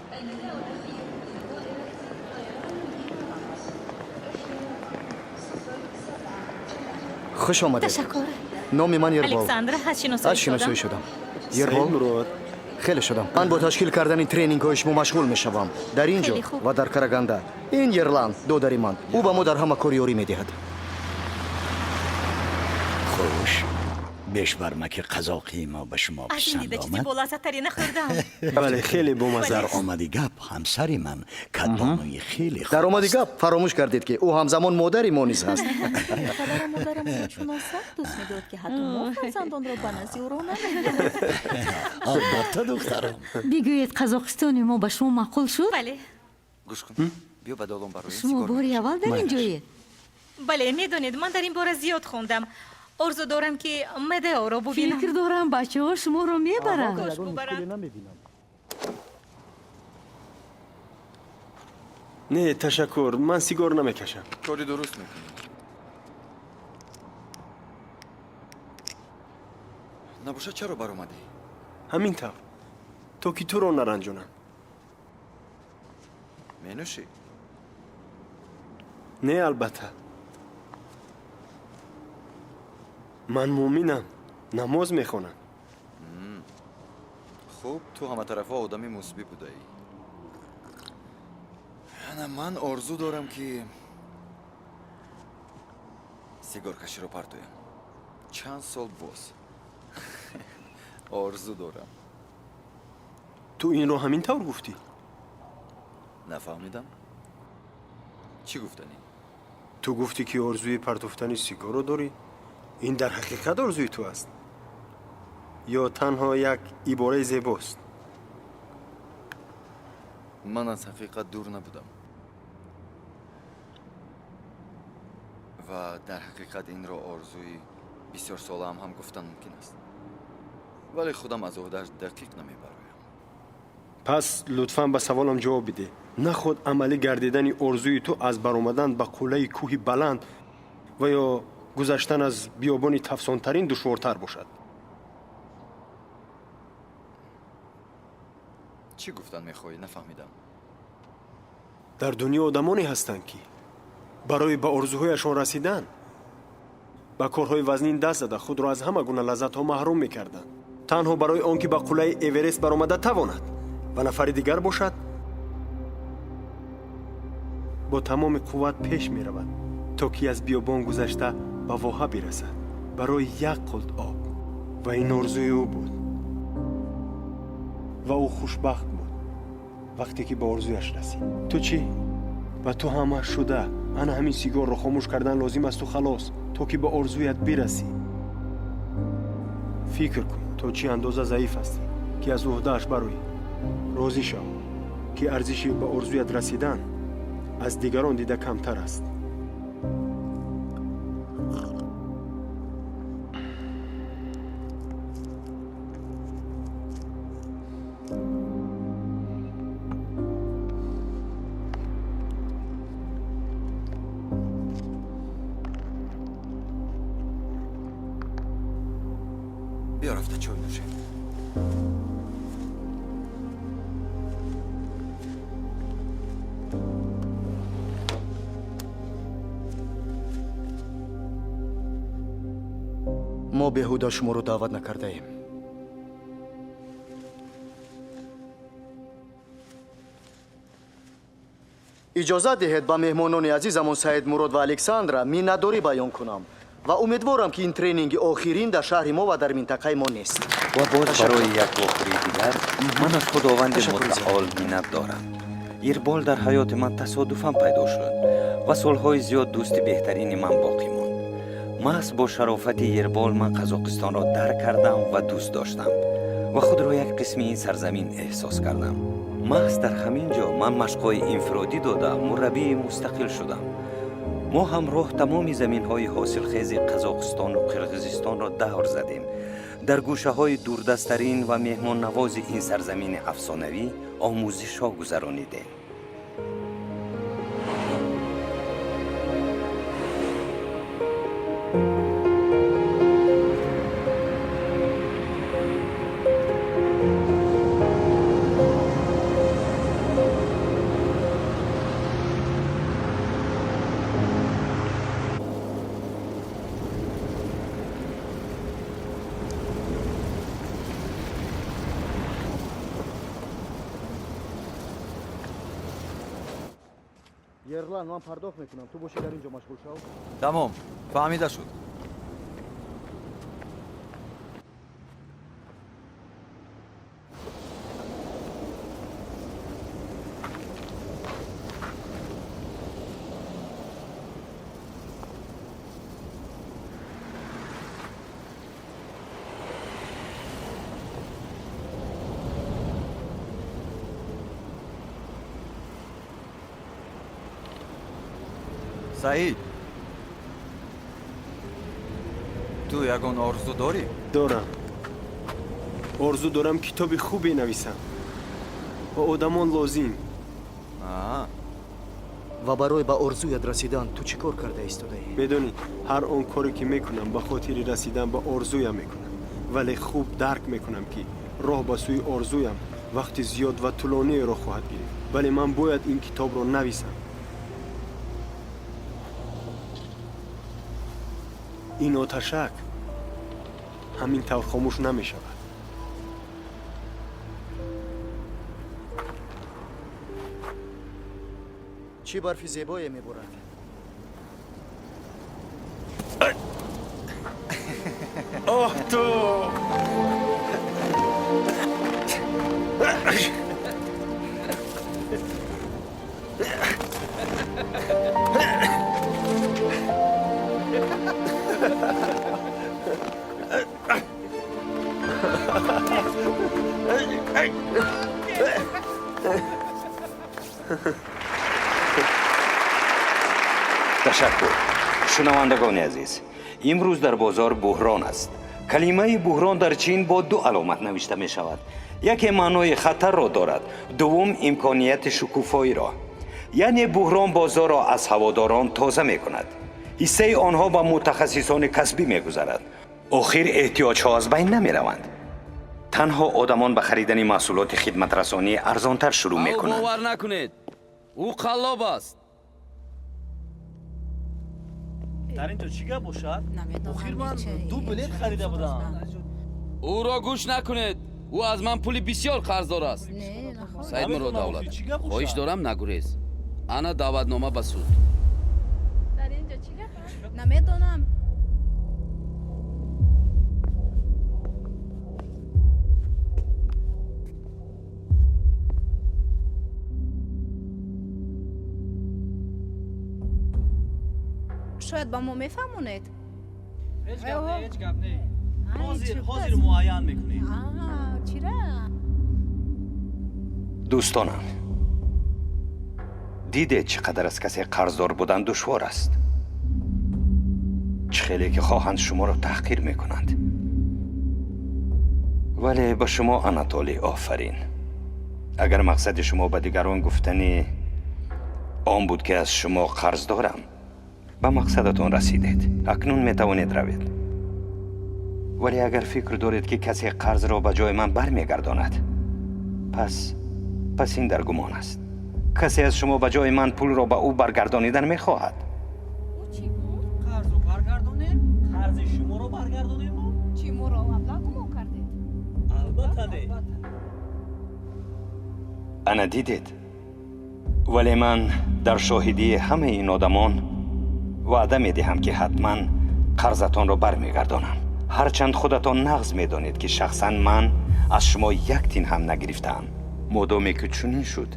خوش آمدید.
تشکر.
نام من یربال.
الکساندرا
از شناسایی شدم. یربال خیلی شدم. من با تشکیل کردن این ترینینگ های شما مشغول می شوم. در اینجا و در کاراگاندا. این یرلند دوداری من. او با ما در همه کار یاری می دهد.
خوش. بشبر ما که غذا قیما به شما
از این دیده چیزی بلازتری نخوردم.
بله خیلی بامزه
در
است.
آمدی گپ همسر من کدبانوی خیلی خوب.
در آمدی گپ فراموش کردید که او همزمان مادری ما نیز هست.
پدر و مادرم چون سخت دوست می‌داشت که حتی ما فرزندان را به نزد او نمی‌بردیم.
البته دخترم.
بگویید قزاقستان ما به شما معقول شد؟
بله.
گوش کن. بیا به دالون برای
شما باری اول در اینجایید؟
بله میدونید من در این باره زیاد خوندم. آرزو دارم که مدعا را ببینم.
فکر دارم بچه ها شما رو میبرن.
نه تشکر، من سیگار نمیکشم.
کاری درست میکنی. نباشه چرا بر اومدی؟
همین طور تو که تو رو نرنجونم.
مینوشی؟
نه البته. من مومنم، نماز میخونم.
خوب تو همه طرفه آدمی مثبت بوده ای. یعنی من آرزو دارم که سیگار کشی رو پرتویم. چند سال باز آرزو دارم.
تو این رو همین طور گفتی؟
نفهمیدم. چی گفتنی؟
تو گفتی که آرزوی پرتوفتن سیگار رو داری؟ این در حقیقت آرزوی تو است یا تنها یک عباره زیباست؟
من از حقیقت دور نبودم و در حقیقت این را آرزوی بسیار ساله هم گفتن ممکن است، ولی خودم از عهده‌اش دقیق نمیبرایم.
پس لطفاً به سوالم جواب بده. نخود عملی گردیدن ارزوی تو از برآمدن به قله کوه بلند و یا گذشتن از بیابان تفسانترین دشوارتر باشد.
چی گفتن میخوای؟ نفهمیدم.
در دنیا آدمانی هستند که برای به آرزوهایشان رسیدن به کارهای وزنین دست زده خود را از همه گونه لذت‌ها محروم می‌کردند. تنها برای آنکه به قله اورست برآمده تواند و نفر دیگر باشد با تمام قوت پیش می‌رود تا که از بیابان گذشته به واحه برسد برای یک قلت آب. و این آرزوی او بود و او خوشبخت بود وقتی که به آرزویش رسید. تو چی؟ و تو همه شده انا همین سیگار رو خاموش کردن لازم است تو خلاص تو که به آرزویت برسی. فکر کن تو چی اندازه ضعیف هستی که از عهده‌اش بروی. راضی شو که ارزشی به آرزویت رسیدن از دیگران دیده کمتر است.
بیا رفته چای نوشه.
ما بهودا شما رو دعوت نکرده ایم. اجازه دهید با مهمانان عزیزمون سید مراد و الکساندرا مینادوری بیان کنم و امیدوارم که این ترینینگ آخرین در شهر ما و در منطقه ما نیست.
و باز برای یک آخری دیگر من از خداوند متعال منت دارم. ایربال در حیات من تصادفاً پیدا شد و سالهای زیاد دوست بهترین من باقی ماند. محض با شرافت ایربال من قزاقستان را درک کردم و دوست داشتم و خود را یک قسم این سرزمین احساس کردم. محض در همین جا من مشقای انفرادی داده مربی مستقل شدم. ما همراه تمام زمین های حاصل خیز قزاقستان و قرقیزستان را دور زدیم. در گوشه های دوردستترین و مهمان نواز این سرزمین افسانوی آموزش ها گذرانیدیم.
یرلان من پرداخت میکنم تو باشی در اینجا مشغول شو.
تمام فهمیده شد. سعید تو یگان آرزو داری؟
دارم. آرزو دارم کتاب خوبی نویسم و آدمان لازم.
و برای به آرزویت رسیدن تو چی کار کرده ایستاده ای؟
بدونی هر آن کاری که میکنم به خاطر رسیدن به آرزویم میکنم ولی خوب درک میکنم که راه به سوی آرزویم وقتی زیاد و طولانی را خواهد گرفت ولی من باید این کتاب را نویسم. این آتشک همین طور خاموش نمی شود.
چی برفی زیبایی می برد؟
آه تو
تشکر. شنوندگان عزیز، امروز در بازار بحران است. کلمه بحران در چین با دو علامت نوشته می شود. یکی معنای خطر را دارد، دوم امکانیت شکوفایی را. یعنی بحران بازار را از هواداران تازه می کند. حصه آنها با متخصصان کسبی می گذرد. آخر احتیاج ها از بین نمی روند. تنها آدمان به خریدن محصولات خدمت رسانی ارزانتر شروع می کنند.
باور نکنید، او قلاب است.
در اینجا چی گپ باشد؟ آخر من 2 بلیت خریده بودم.
او را گوش نکنید. او از من پول بسیار قرضدار است. سعید مراد دولت، خواهش دارم نگریز. انا دعوتنامه به سود.
در اینجا چی گپ؟ نمیدونم. شاید با ما میفهمونید.
هیچ گپ نه. حاضر معین میکنید.
چرا؟
دوستانم، دیده چقدر از کسی قرضدار بودن دشوار است. چه خیلی که خواهند شما را تحقیر میکنند. ولی به شما اناتولی آفرین. اگر مقصد شما به دیگران گفتنی آن بود که از شما قرض دارم، به مقصدتون رسیدید. اکنون میتوانید روید. ولی اگر فکر دارید که کسی قرض را به جای من برمیگرداند، پس این در گمان است. کسی از شما به جای من پول را به او برگردانیدن میخواهد.
قرض رو برگردانیم؟ قرض شما رو برگردانیم؟
چی مو را ابلاغ ما کردید؟
البته نه.
انا دیدید. ولی من در شاهدی همه این آدمان وعده میدهم که حتما قرضتان را برمیگردانم. هرچند خودتان نغز میدانید که شخصا من از شما یک تین هم نگرفتم. مادامی که چنین شد،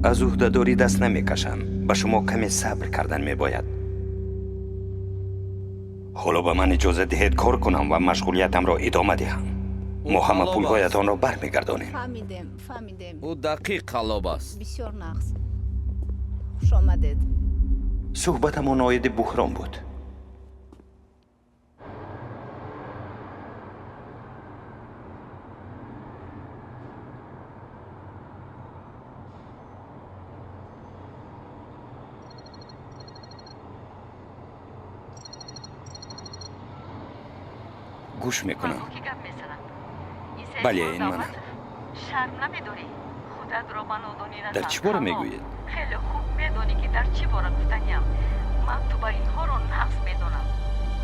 از عهده‌داری دست نمیکشم. به شما کمی صبر کردن میباید. حالا به من اجازه دهید کار کنم و مشغولیتم را ادامه دهم. ما همه پولهایتان را برمیگردانیم.
فهمیدم.
او دقیق قلاب است.
بسیار نغز. خوش آمدید.
صحبتمان عاید بحران بود. گوش میکنم. بله این منم.
شرم نمیداری؟ خودت رو من ندانی.
در چی باره میگویید؟
خیلی خوب میدونی که در چی باره گفتنیم. من تو با اینها رو نقص میدونم.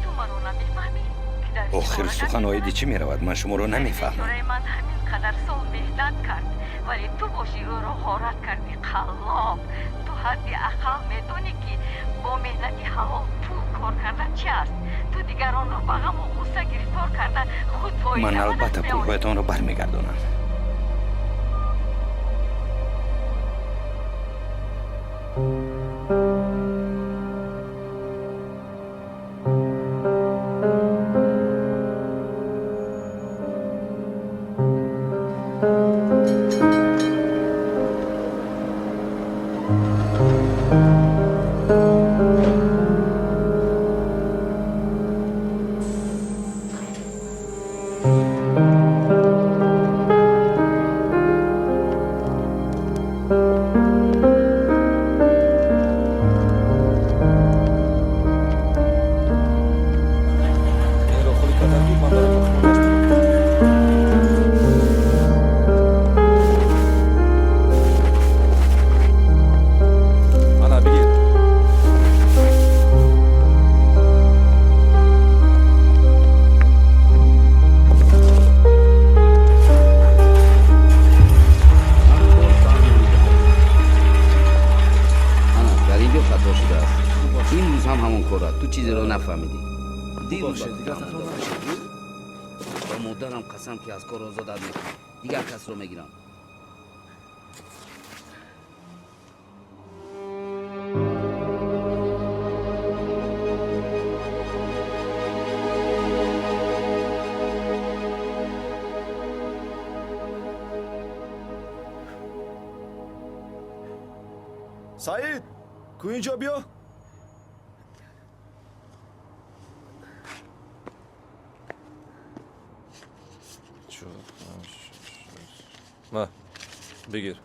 تو منو نمیفهمی که در چی
آخر
باره
سخن آیدی چی میرود؟ من شما رو نمیفهمم.
من همین قدر سال مهنت کرد ولی تو باشی او رو غارت کردی. قلاب تو حدی عقل میدونی که با مهنتی حلال پول کار کردن چی است؟ تو دیگران رو به غم و غصه گرفتار کردن خود فایده
من البته پولهایتان رو برمیگردانم.
تو چیزی رو نفهمیدی. دیروز با مادرم قسم که از کار آزادت میکنم. دیگر کس رو میگیرم.
سعید کو اینجا بیا.
ما بگیر.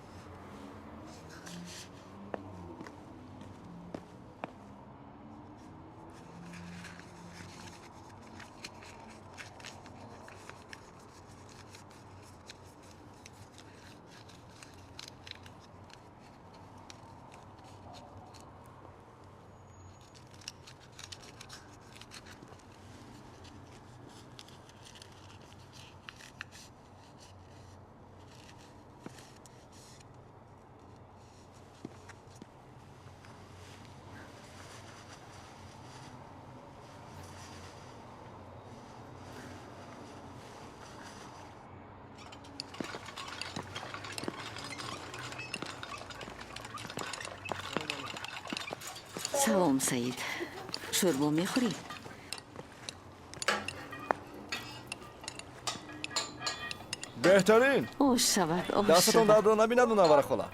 سلام سعید، شوربا میخوری؟
بهترین.
اوش شود، اوش
دستتون
شود.
درد رو نبیند اون نوره خلا.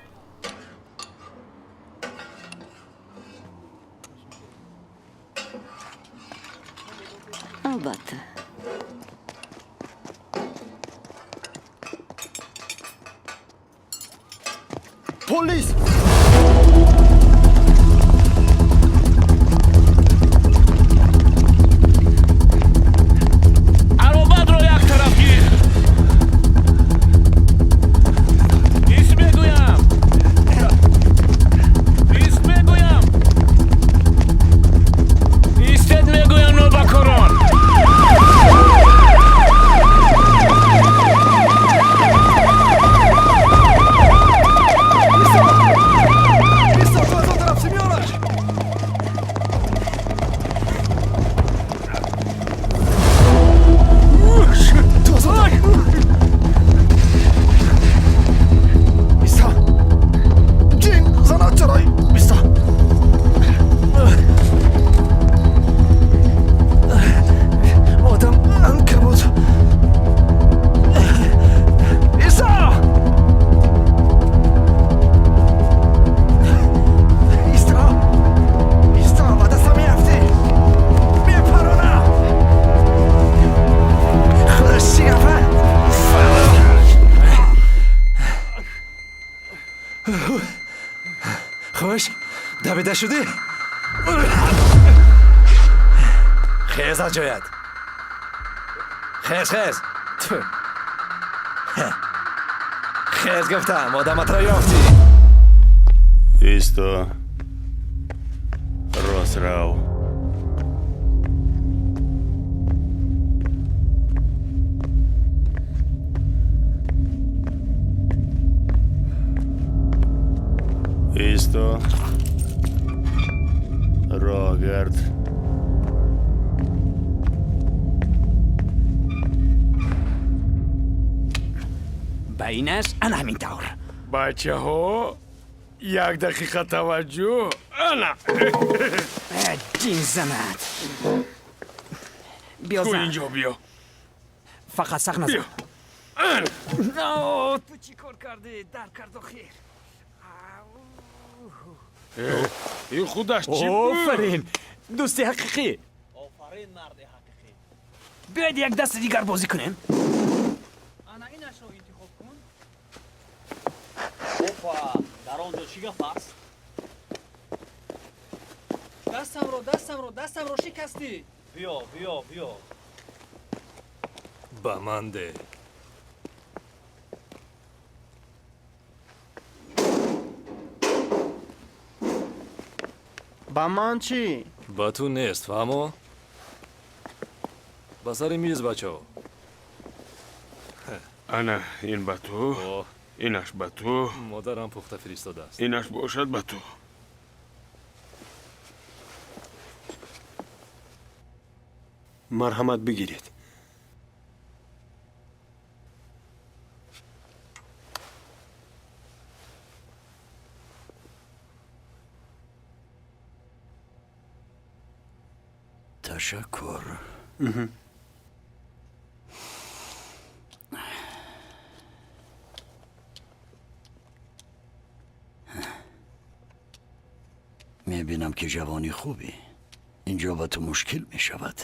البته.
پلیس!
عربت رو یک طرف گیر. اسم بگویم. اسم بگویم. ایستد میگویم نوبکاران.
خوش دبیده شدی؟ خیز از جایت خیز خیز گفتم آدمت را یافتی.
ایستا راست رو. ایستا راه گرد.
بینش انا همین طور. بچه ها یک دقیقه توجه. انا
جین زند. بیا
تو
زن.
اینجا بیا.
فقط سخت نزن.
بیا.
تو چی کار کردی؟ در کرد و خیر.
این خودش چی
آفرین دوستی حقیقی.
آفرین مرد حقیقی.
بیاید یک دست دیگر بازی کنیم.
انا اینش رو انتخاب کن. اوپا در آنجا چی گفت است؟
دستم رو شکستی.
بیا
با من ده.
با من چی؟
با تو نیست فهمو؟ با سر میز بچه ها.
انا این با تو. اینش با تو.
مادرم پخته فرستاده است.
اینش باشد با تو.
مرحمت بگیرید.
تشکر. میبینم که جوانی خوبی. اینجا با تو مشکل میشود.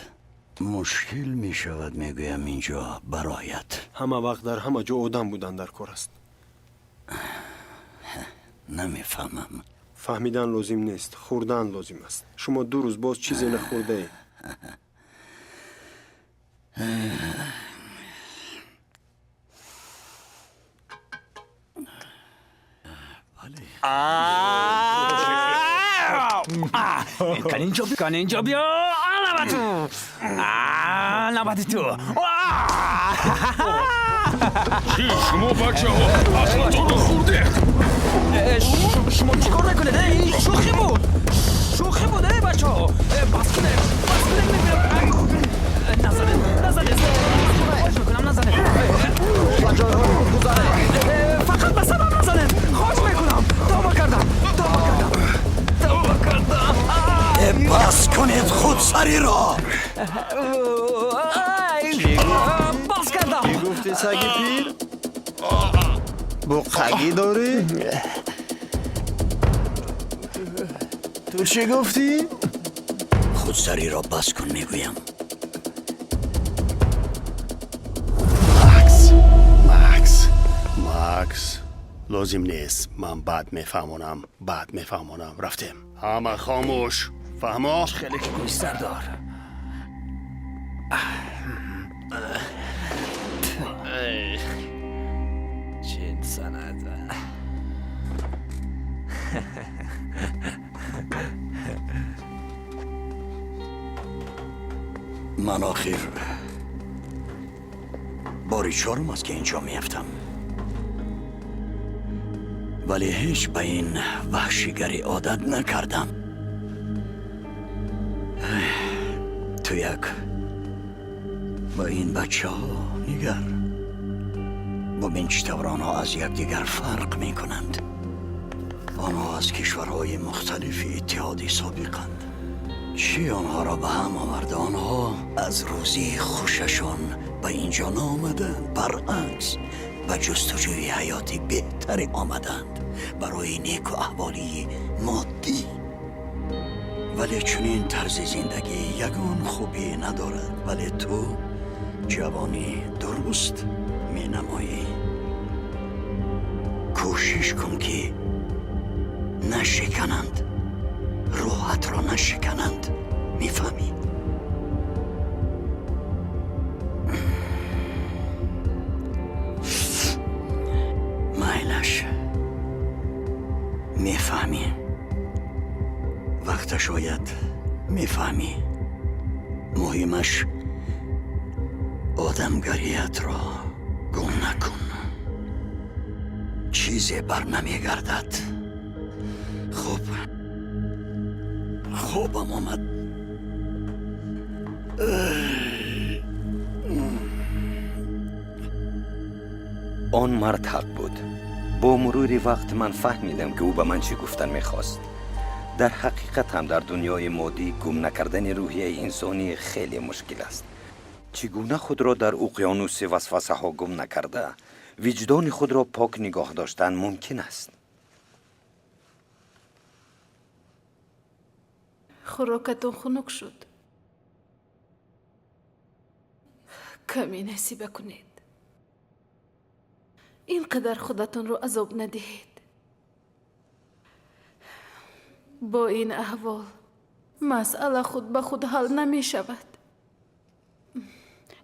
میگویم اینجا برایت.
همه وقت در همه جا آدم بودن در کار است.
نمیفهمم.
فهمیدن لازم نیست، خوردن لازم است. شما 2 روز باز چیزی نخورده ای.
کن اینجا بیا نباتی تو
چی شما بچه ها اصلا تو رو خورده
شما چیکار نکنید این شوخی بود بچه ها بس کنه نزنه خواهش میکنم نزنه فقط به سبب نزنه خواهش میکنم توبه کردم
بس کنید خودسری را.
باز کردم.
چی گفتی سگی پیر؟ بقعی داری؟ تو چی گفتی؟
خودسری را بس کن میگویم.
ماکس لازم نیست. من بعد میفهمونم. رفتیم. همه خاموش. فهمو؟
خیلی که گوش سردار چه انسانت
من آخر باری 4 است که اینجا میفتم، ولی هیچ به این وحشیگری عادت نکردم. تو یک با این بچه ها نگر ببین چطور آنها از یکدیگر فرق می کنند. آنها از کشورهای مختلفی اتحادی سابقند. چی آنها را به هم آورده؟ آنها از روزی خوششان به اینجا نآمدند، برعکس به جستجوی حیاتی بهتری آمدند برای نیک و احوالی مادی. ولی چنین طرز زندگی یگان خوبی ندارد، ولی تو جوانی درست می نمایی. کوشش کن که نشکنند، روحت را نشکنند. میفهمی؟ میلش میفهمی؟ وقت شاید میفهمی. مهمش آدمگریت را گم نکن. چیزی بر نمیگردد. خوبم آمد.
آن مرد حق بود. با مرور وقت من فهمیدم که او به من چی گفتن میخواست. در حقیقت هم در دنیای مادی گم نکردن روحیه انسانی خیلی مشکل است. چگونه خود را در اقیانوس وسوسه ها گم نکرده وجدان خود را پاک نگاه داشتن ممکن است.
خوراکتون خنک شد. کمی نصیبه کنید. اینقدر خودتون رو عذاب ندهید. با این احوال مسئله خود به خود حل نمی شود.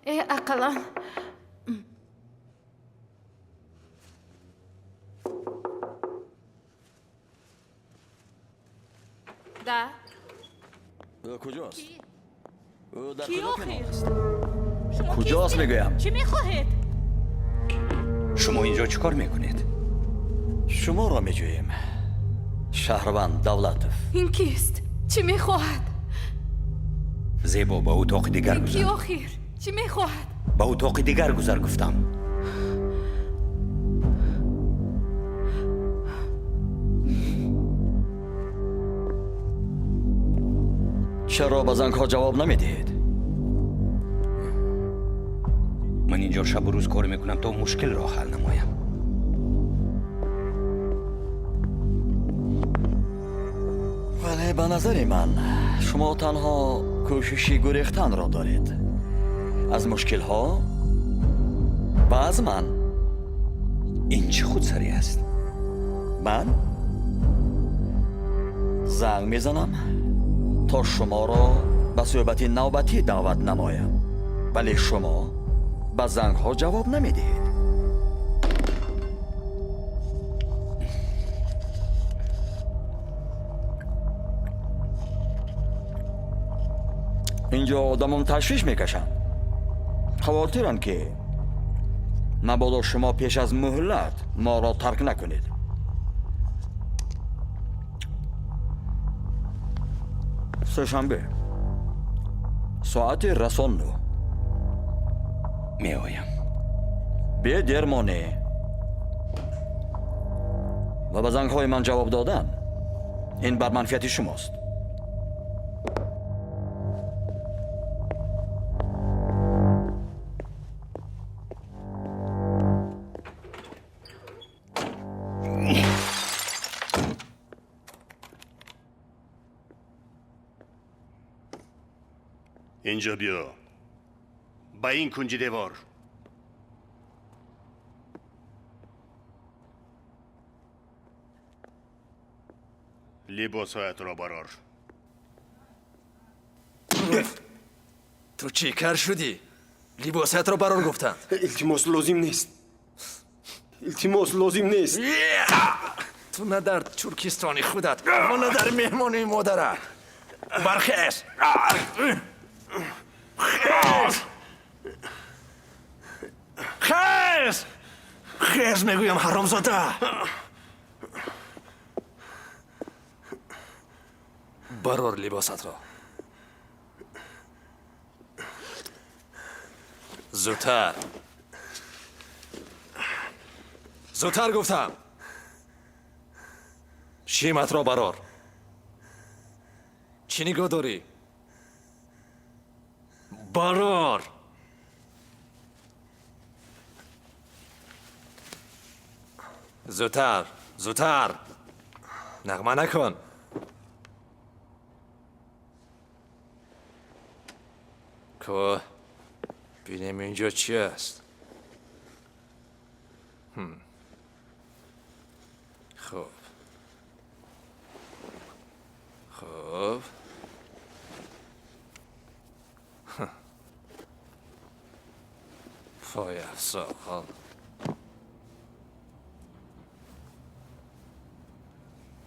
اقلا
کجاست؟ در
کی
کجا پنهان است؟
شما
کجاست
کیستید؟
میگویم؟
چی میخواهید؟
شما اینجا چیکار میکنید؟
شما را میجوییم. شهروند دولتوف.
این کیست؟ چی میخواهد؟
زیبا با اتاق دیگر
این کی
گذر.
آخر؟ چی میخواهد؟
با اتاق دیگر گذر گفتم.
چرا به زنگ‌ها جواب نمیدید؟
من اینجا شب و روز کار میکنم تا مشکل را حل نمایم.
ولی به نظر من شما تنها کوششی گریختن را دارید از مشکل ها و از من.
این چه خودسری است؟
من زنگ میزنم تا شما را به صحبت نوبتی دعوت نمایم، ولی شما به زنگ ها جواب نمیدهید. اینجا آدمم تشویش میکشن، خاطرن که مبادا شما پیش از مهلت ما را ترک نکنید. سه‌شنبه ساعت رسان 9
می آیم.
به درمانه و به زنگ های من جواب دادن، این بر منفیت شماست.
اینجا بیا، با این کنج دیوار. لباسایت را برار.
تو چی کار شدی؟ لباست رو برار گفتند.
التماس لازم نیست. التماس لازم نیست.
تو نه در ترکستانی خودت و نه در مهمانی مادرت. برخیز. خیز! خیز میگویم حرامزاده. برار لباست را. زودتر. زودتر گفتم. شیمت را برار. چی نگاه داری؟ برار. زودتر. زودتر. نغمه نکن. که بینیم اینجا چی است؟ خب خب پای افساق.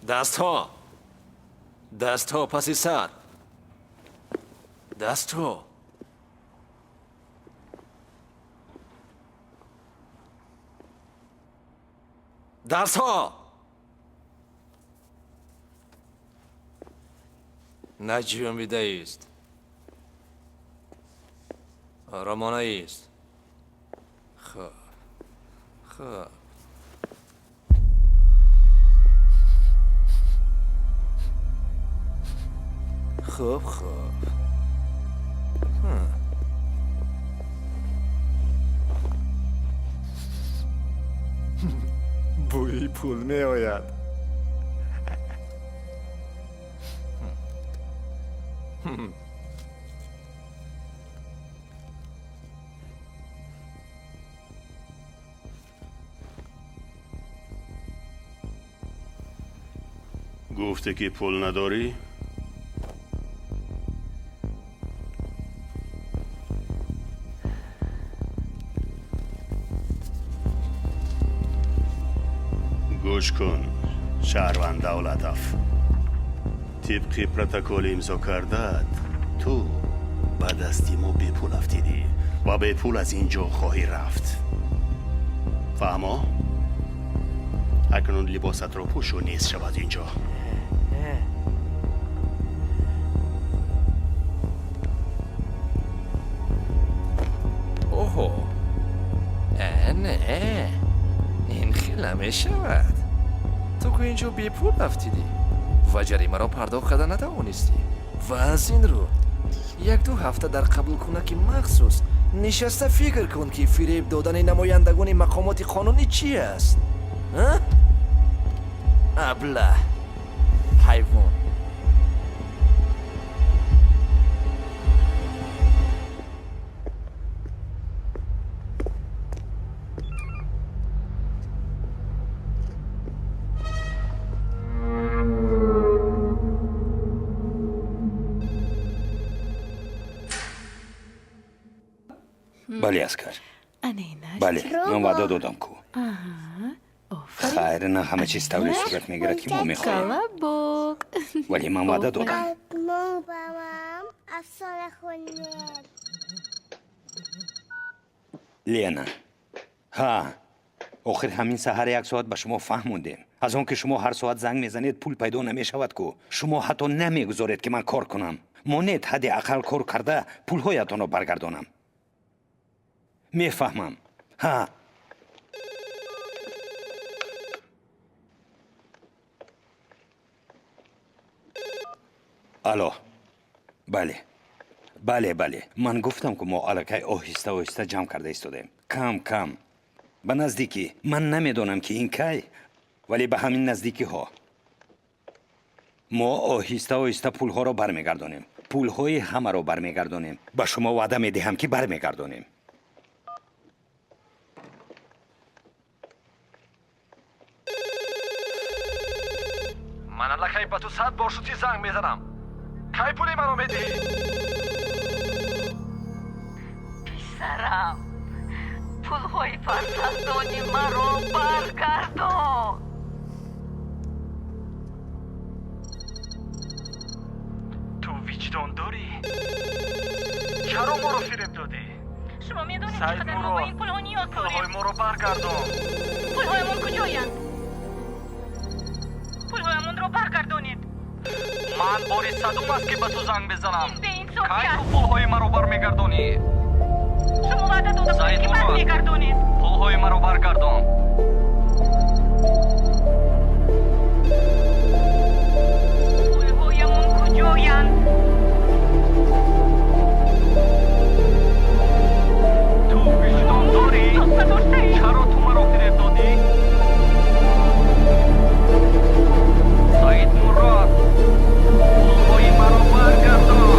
دست ها. دست ها پسی سر. دست ها. دست ها. نجومیده است. آرامانه است. خب خب خوب خوب.
بوی پول می آید.
گفته که پول نداری؟ گوش کن شهروند دولتاف، طبق پروتکل امضا کرده تو به دستی ما به پول افتیدی و به پول از اینجا خواهی رفت. فهمو؟ اکنون لباست رو پوش و نیست شود اینجا.
اوهو نه این خیلی نمیشود. تو که اینجا بی پول رفتیدی و جریمه را پرداخت کرده نتوانستی و از این رو 1-2 هفته در قبول کنه که مخصوص نشسته فکر کن که فریب دادن نمایندگان مقامات قانونی چی است؟ ابله حیوان.
بله اسکر
انینش
بله من وعده دادم کو
آها
خیر نه همه چیز طوری صورت میگیره که ما میخوایم
کلابوک
ولی من وعده دادم
ما بابام افسانه خونه
لینا ها آخر همین سحر 1 ساعت به شما فهموندیم از اون که شما هر ساعت زنگ میزنید پول پیدا نمیشود کو شما حتی نمیگذارید که من کار کنم مونید حد اقل کار کرده پولهایتان رو برگردانم میفهمم ها الو بله بله من گفتم که ما علاقه آهسته جمع کرده ایستادیم کم به نزدیکی من نمیدونم که این کی ولی به همین نزدیکی ها ما آهسته پولها رو برمیگردونیم پولهای همه رو برمیگردونیم به شما وعده میدهم که برمیگردونیم
من الکی به تو 100 بار شوتی زنگ میزنم کی پولی منو میدی؟
پسرم پولهای فرزندانی مرا برگردان
تو وجدان داری؟ چرا ما رو فریب دادی؟
شما میدونید
سعید
چقدر ما با این پولها نیاز داریم
پولهای ما رو برگردان
پولهایمون کجایند پولهایمون رو برگردونید
من باری 100 است که به تو زنگ بزنم
به این
کی
صورت
تو پولهای مرا برمیگردانی؟
شما وعده داده بودید که برمیگردونید
پولهای مرا برگردان
پولهایمون کجایند
تو وجدان داری؟ چرا تو مرا فریب دادی؟ سعید مراد پولهای مرا برگردان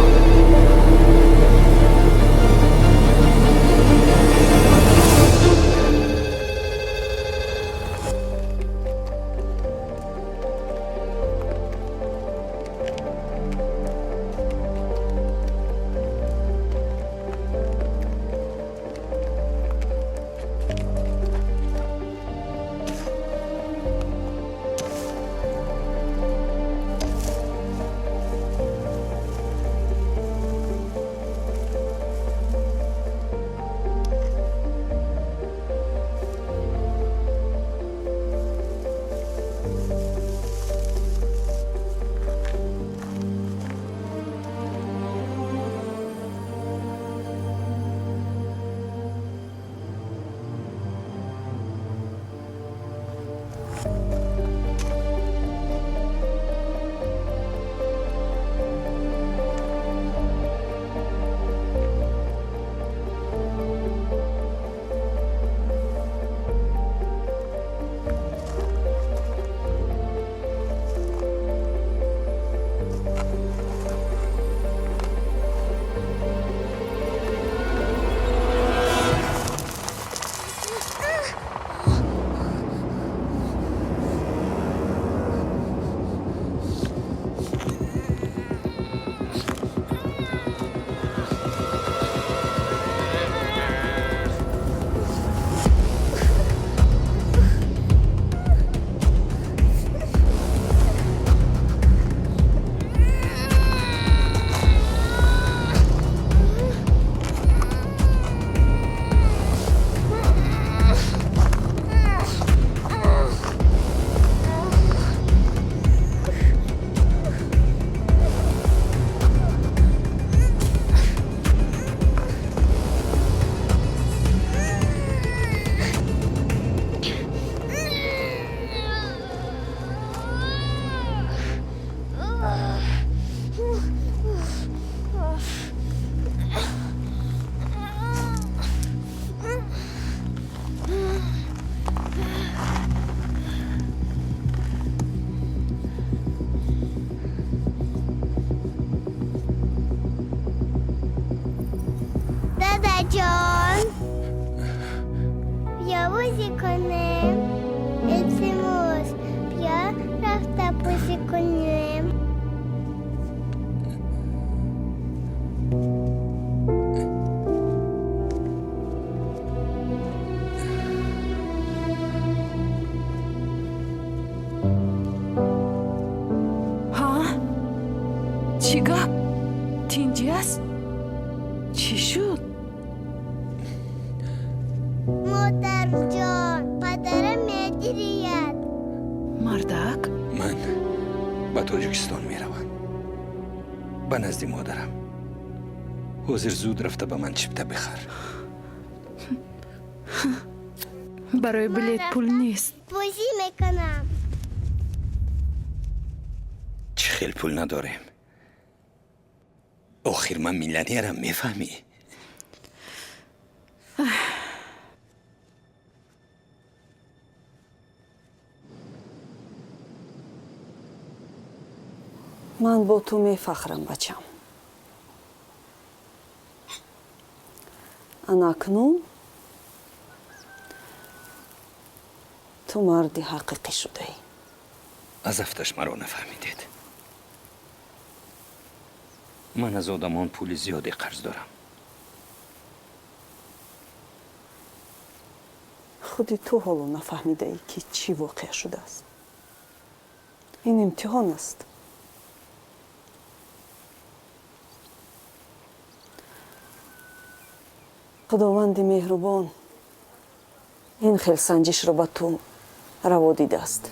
است؟ چی شد؟
مادر جان پدرم میگیرید.
مردک؟
من به تاجیکستان میروم به نزد مادرم. حاضر زود رفته به من چپته بخر.
برای بلیت پول نیست.
بازی میکنم.
چه خیلی پول نداریم. آخر من میلیونرم، میفهمی؟
من با تو میفخرم بچم. اکنون تو مردی حقیقی شده ای.
از افتش مرا نفهمیدید. من از آدمان پول زیادی قرض دارم.
خودی تو حالا نفهمیده ای که چی واقع شده است. این امتحان است. خداوند مهربان این خیل سنجش را به تو روا دیده است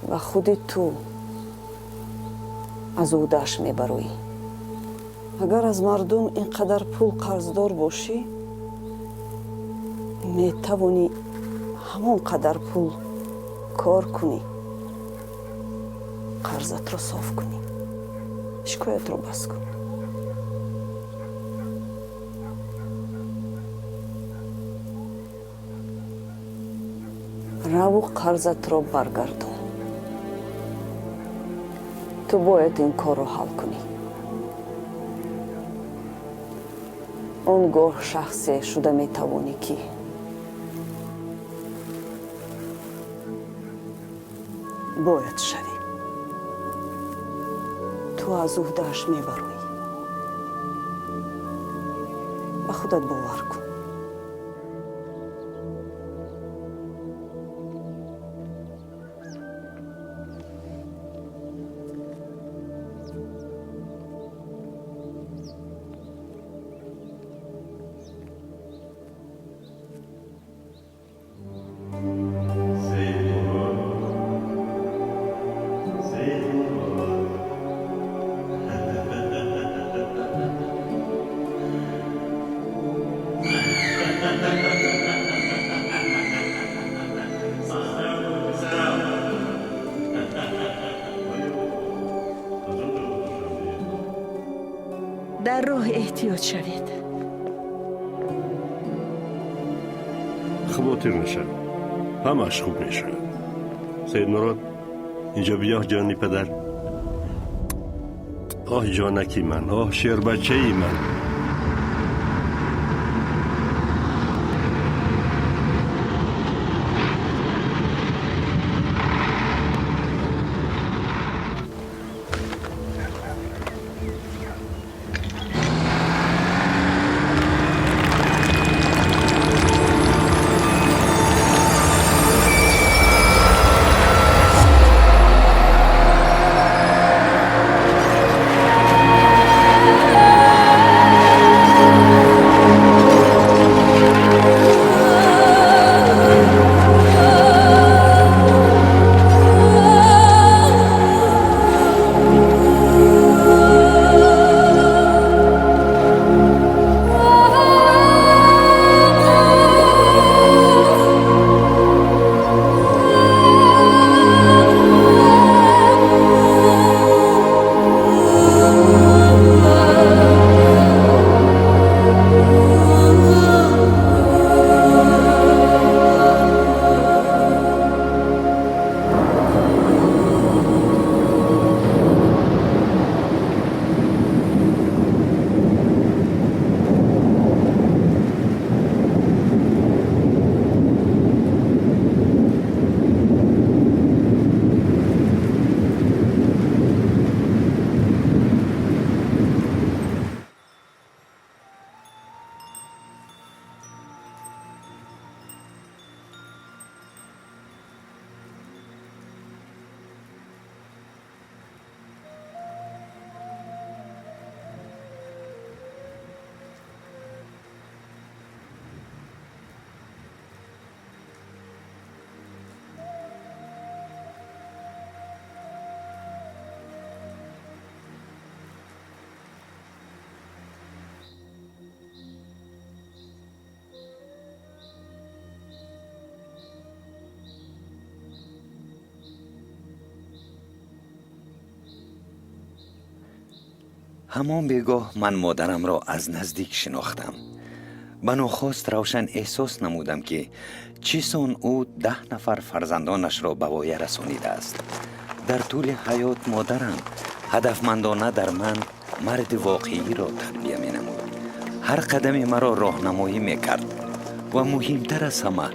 و خودی تو از او داشت میبروی. اگر از مردم اینقدر پول قرضدار باشی میتوانی همون قدر پول کار کنی، قرضت را صاف کنی، شکایت را بس کن. رو قرضت را برگردون. تو باید این کار را حل کنی. آنگاه شخصی شده میتوانی که باید شوی. تو از عهده‌اش میبروی. به خودت باور کن.
در راه احتیاط شوید.
خاطر نشه. همش خوب میشه. سید مراد اینجا بیا جانی پدر. آه جانکی من، آه شیر بچه ای من.
همان بگاه من مادرم را از نزدیک شناختم. به نخست روشن احساس نمودم که چیسان او 10 نفر فرزندانش را به وایه رسانیده است. در طول حیات مادرم هدفمندانه در من مرد واقعی را تربیه می نمود. هر قدم مرا راهنمایی می کرد و مهمتر از همه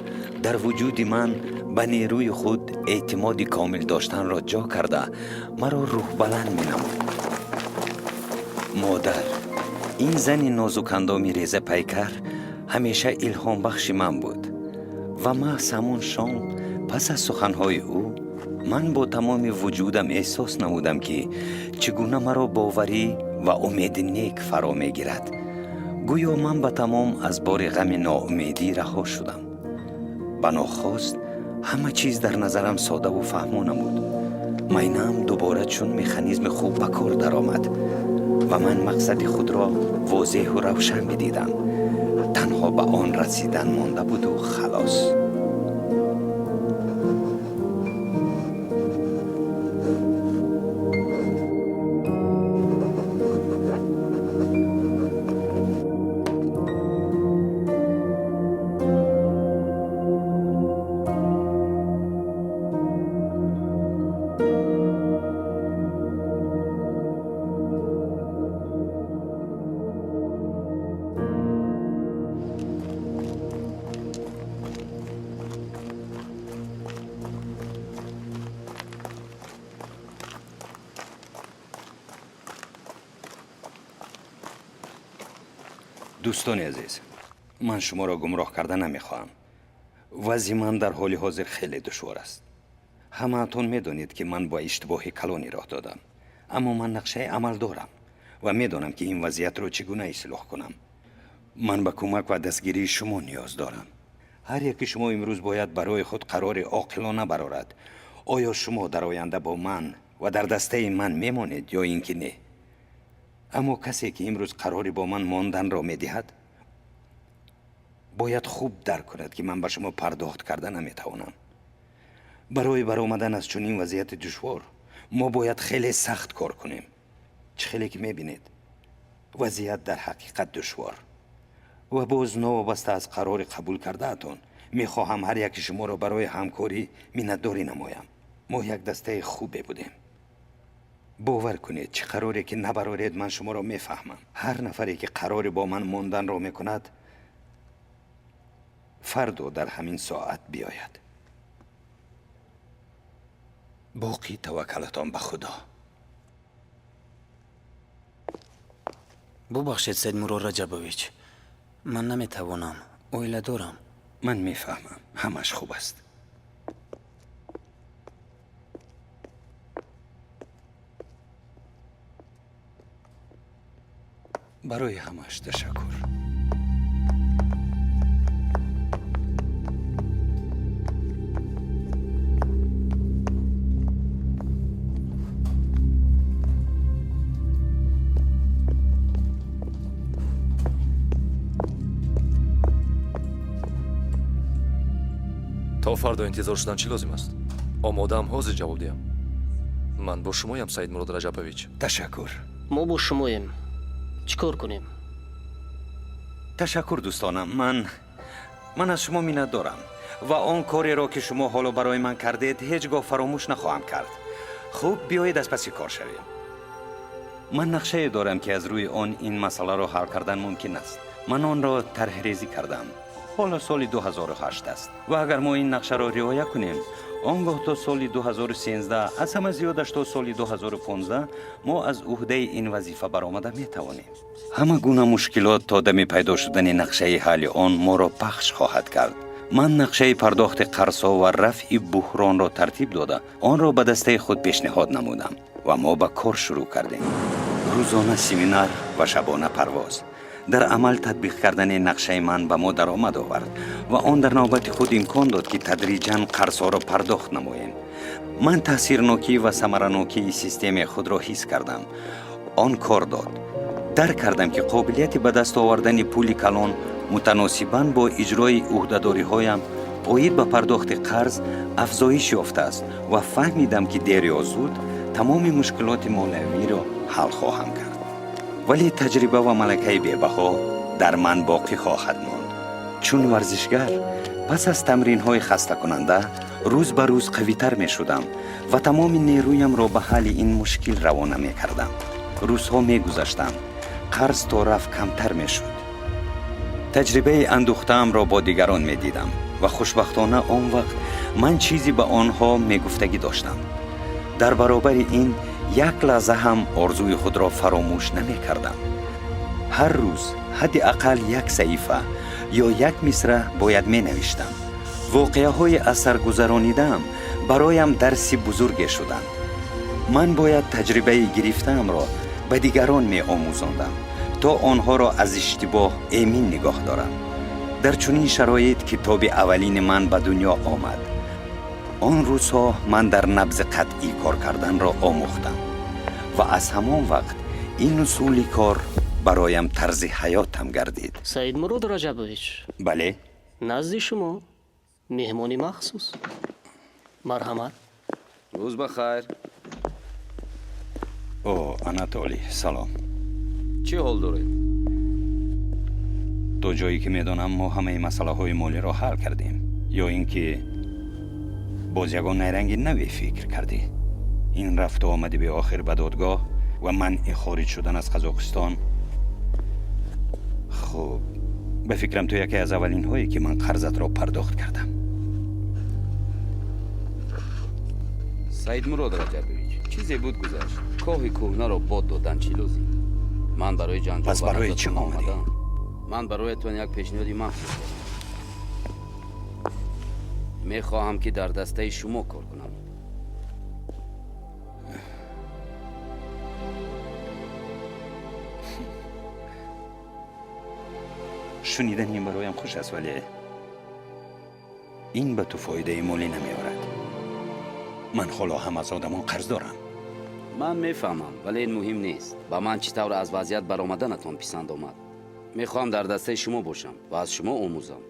در وجود من به نیروی خود اعتماد کامل داشتن را جا کرده مرا روح بلند می نمود. مادر، این زن نازک‌اندامی ریزه پیکر همیشه الهام بخش من بود و محض همون شام پس از سخنهای او من با تمام وجودم احساس نمودم که چگونه مرا باوری و امید نیک فرا می گیرد. گویا من به تمام از بار غم ناامیدی رها شدم. بناخواست همه چیز در نظرم ساده و فهمانه بود. مینه‌ام دوباره چون مکانیزم خوب به کار درآمد و من مقصد خود را واضح و روشن می‌دیدم. تنها به آن رسیدن مانده بود و خلاص. دوستان عزیز، من شما را گمراه کرده نمیخواهم. وضع من در حال حاضر خیلی دشوار است. همه‌تون میدانید که من با اشتباهی کلانی راه دادم، اما من نقشه عمل دارم و میدانم که این وضعیت را چگونه اصلاح کنم. من به کمک و دستگیری شما نیاز دارم. هر یکی شما امروز باید برای خود قرار عاقلانه برآورد. آیا شما در آینده با من و در دسته من میمانید یا اینکه نه؟ اما کسی که امروز قراری با من ماندن را میدهد باید خوب درک کند که من به شما پرداخت کرده نمیتوانم. برای برآمدن از چنین وضعیت دشوار ما باید خیلی سخت کار کنیم. چه خیلی که میبینید وضعیت در حقیقت دشوار و باز نوابسته از قرار قبول کرده اتون میخواهم هر یک شما را برای همکاری منتداری نمایم. ما یک دسته خوبه بودیم. باور کنید چه قراری که نبرارید من شما را میفهمم. هر نفری که قراری با من ماندن را میکند فردا در همین ساعت بیاید. باقی توکلتان به خدا.
ببخشید سید مرور رجبویچ، من نمیتوانم، اویله دارم.
من میفهمم، همش خوب است. برای همش تشکر.
تا فردا انتظار شدن چی لازم است؟ آماده‌ام، حاضر جواب دهم. من با شمایم سید مراد رجبویچ.
تشکر.
ما با شماییم. چیکار کنیم؟
تشکر دوستانم. من از شما منت دارم و آن کاری را که شما حالا برای من کردید هیچگاه فراموش نخواهم کرد. خوب بیایید از پس کار شویم. من نقشه دارم که از روی آن این مسئله را حل کردن ممکن است. من آن را طرح ریزی کردم. حالا سال 2008 است و اگر ما این نقشه را رعایت کنیم آنگاه تا سال 2013 از همه زیادش تا سال 2015 ما از عهده این وظیفه برآمده میتوانیم. همه گونه مشکلات تا دم پیدا شدن نقشه حل آن ما را پخش خواهد کرد. من نقشه پرداخت قرض‌ها و رفع بحران را ترتیب داده آن را به دسته خود پیشنهاد نمودم و ما به کار شروع کردیم. روزانه سمینار و شبانه پرواز. در عمل تطبیق کردن نقشه من به ما درآمد آورد و آن در نوبت خود امکان داد که تدریجاً قرض‌ها را پرداخت نماییم. من تاثیرناکی و ثمره‌ناکی سیستم خود را حس کردم. آن کار داد. درک کردم که قابلیت به دست آوردن پول کلان متناسباً با اجرای عهده‌داری‌هایم باید به پرداخت قرض افزایش یافته است و فهمیدم که دیر یا زود تمام مشکلات مالیوی را حل خواهم کرد. ولی تجربه و ملکه بی‌بها در من باقی خواهد ماند. چون ورزشگر پس از تمرین های خسته کننده روز به روز قوی‌تر می شدم و تمام نیرویم را به حل این مشکل روانه می کردم. روزها می گذشتند، قرض تا رفت کمتر می شد. تجربه اندوخته‌ام را با دیگران می دیدم و خوشبختانه آن وقت من چیزی به آنها می گفتگی داشتم. در برابر این یک لحظه هم آرزوی خود را فراموش نمی کردم. هر روز حداقل یک صحیفه یا یک مصرع باید می نوشتم. واقعه های اثر گذرانیدم برایم درسی بزرگی شدند. من باید تجربه گرفته‌ام را به دیگران می آموزاندم تا آنها را از اشتباه ایمن نگاه دارم. در چنین شرایط کتاب اولین من به دنیا آمد. آن روزها من در نبض قطعی کار کردن را آموختم و از همان وقت این اصول کار برایم طرز حیاتم گردید.
سعید مراد رجبویچ.
بله؟
نزد شما مهمانی مخصوص. مرحمت.
روز بخیر.
او آناتولی سلام.
چی حال دارید؟
تو جایی که میدانم ما همه مسئله های مالی را حل کردیم یا اینکه باز یگان نیرنگی نوی فکر کردی؟ این رفت و آمدی به آخر به دادگاه و منع خارج شدن از قزاقستان. خب به فکرم تو یکی از اولین هایی که من قرضت را پرداخت کردم.
سعید مراد رجبویچ، چیزی بود گذشت. کوه کوهنا را باد دادن چی لازم؟ من برای جنجال
پس برای چه آمدی؟
من برایتون یک پیشنهادی مخصوص دارم. میخواهم که در دسته شما کار کنم.
شنیدن این برایم خوش است ولی این به تو فایده مالی نمیارد. من حالا هم از آدمان قرض دارم.
من میفهمم ولی این مهم نیست. با من چطور از وضعیت برآمدنتان پسند آمد. میخوام در دسته شما باشم و از شما آموزم.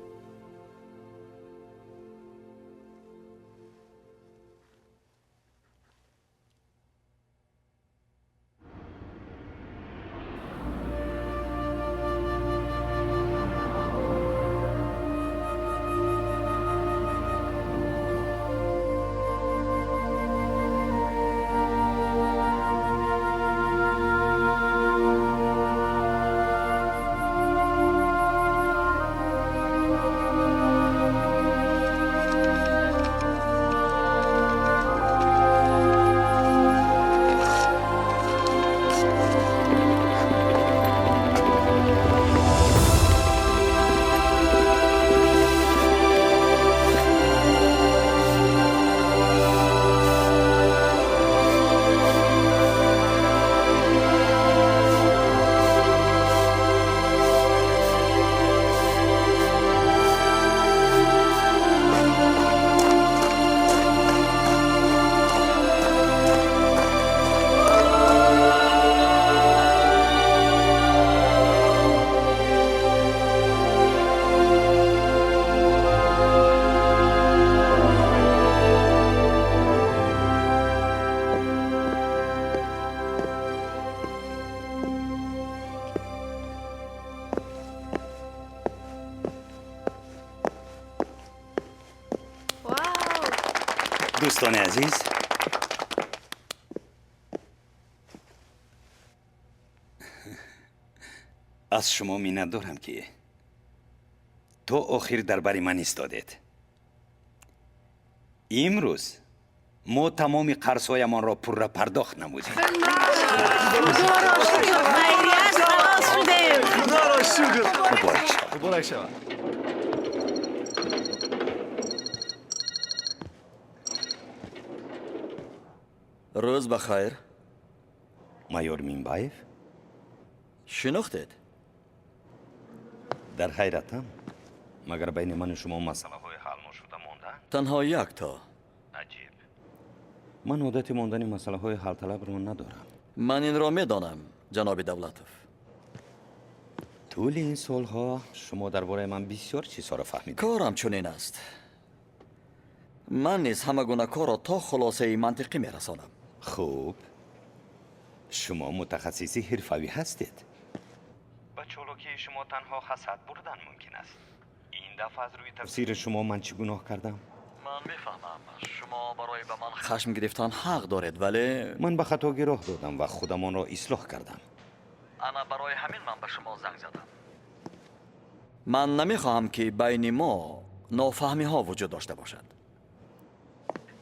دوستان عزیز، از شما منت دارم که تو آخر در بر من ایستادید. امروز ما تمام قرض‌هایمان را پوره پرداخت نمودیم.
مبارک شود.
روز بخیر.
مایور مینبایف
شناختید؟
در حیرتم، مگر بین من و شما مسئله های حل نشده مانده؟
تنها یک تا.
عجیب. من عادت ماندن مسئله های حل طلب رو ندارم.
من این را میدانم جناب دولتوف.
طول این سالها شما درباره من بسیار چیزها را فهمیدید.
کارم چنین است. من نیز همه گونه کار را تا خلاصه منطقی میرسانم.
خوب، شما متخصصی حرفوی هستید. به چولوکی شما تنها حسد بردن ممکن است. این دفعه از روی تفسیر شما من چه گناه کردم؟
من میفهمم شما برای به من خشم گرفتن حق دارید، ولی
من به خطا گراه دادم و خودمان را اصلاح کردم.
انا برای همین من به شما زنگ زدم. من نمیخواهم که بین ما نافهمی ها وجود داشته باشد.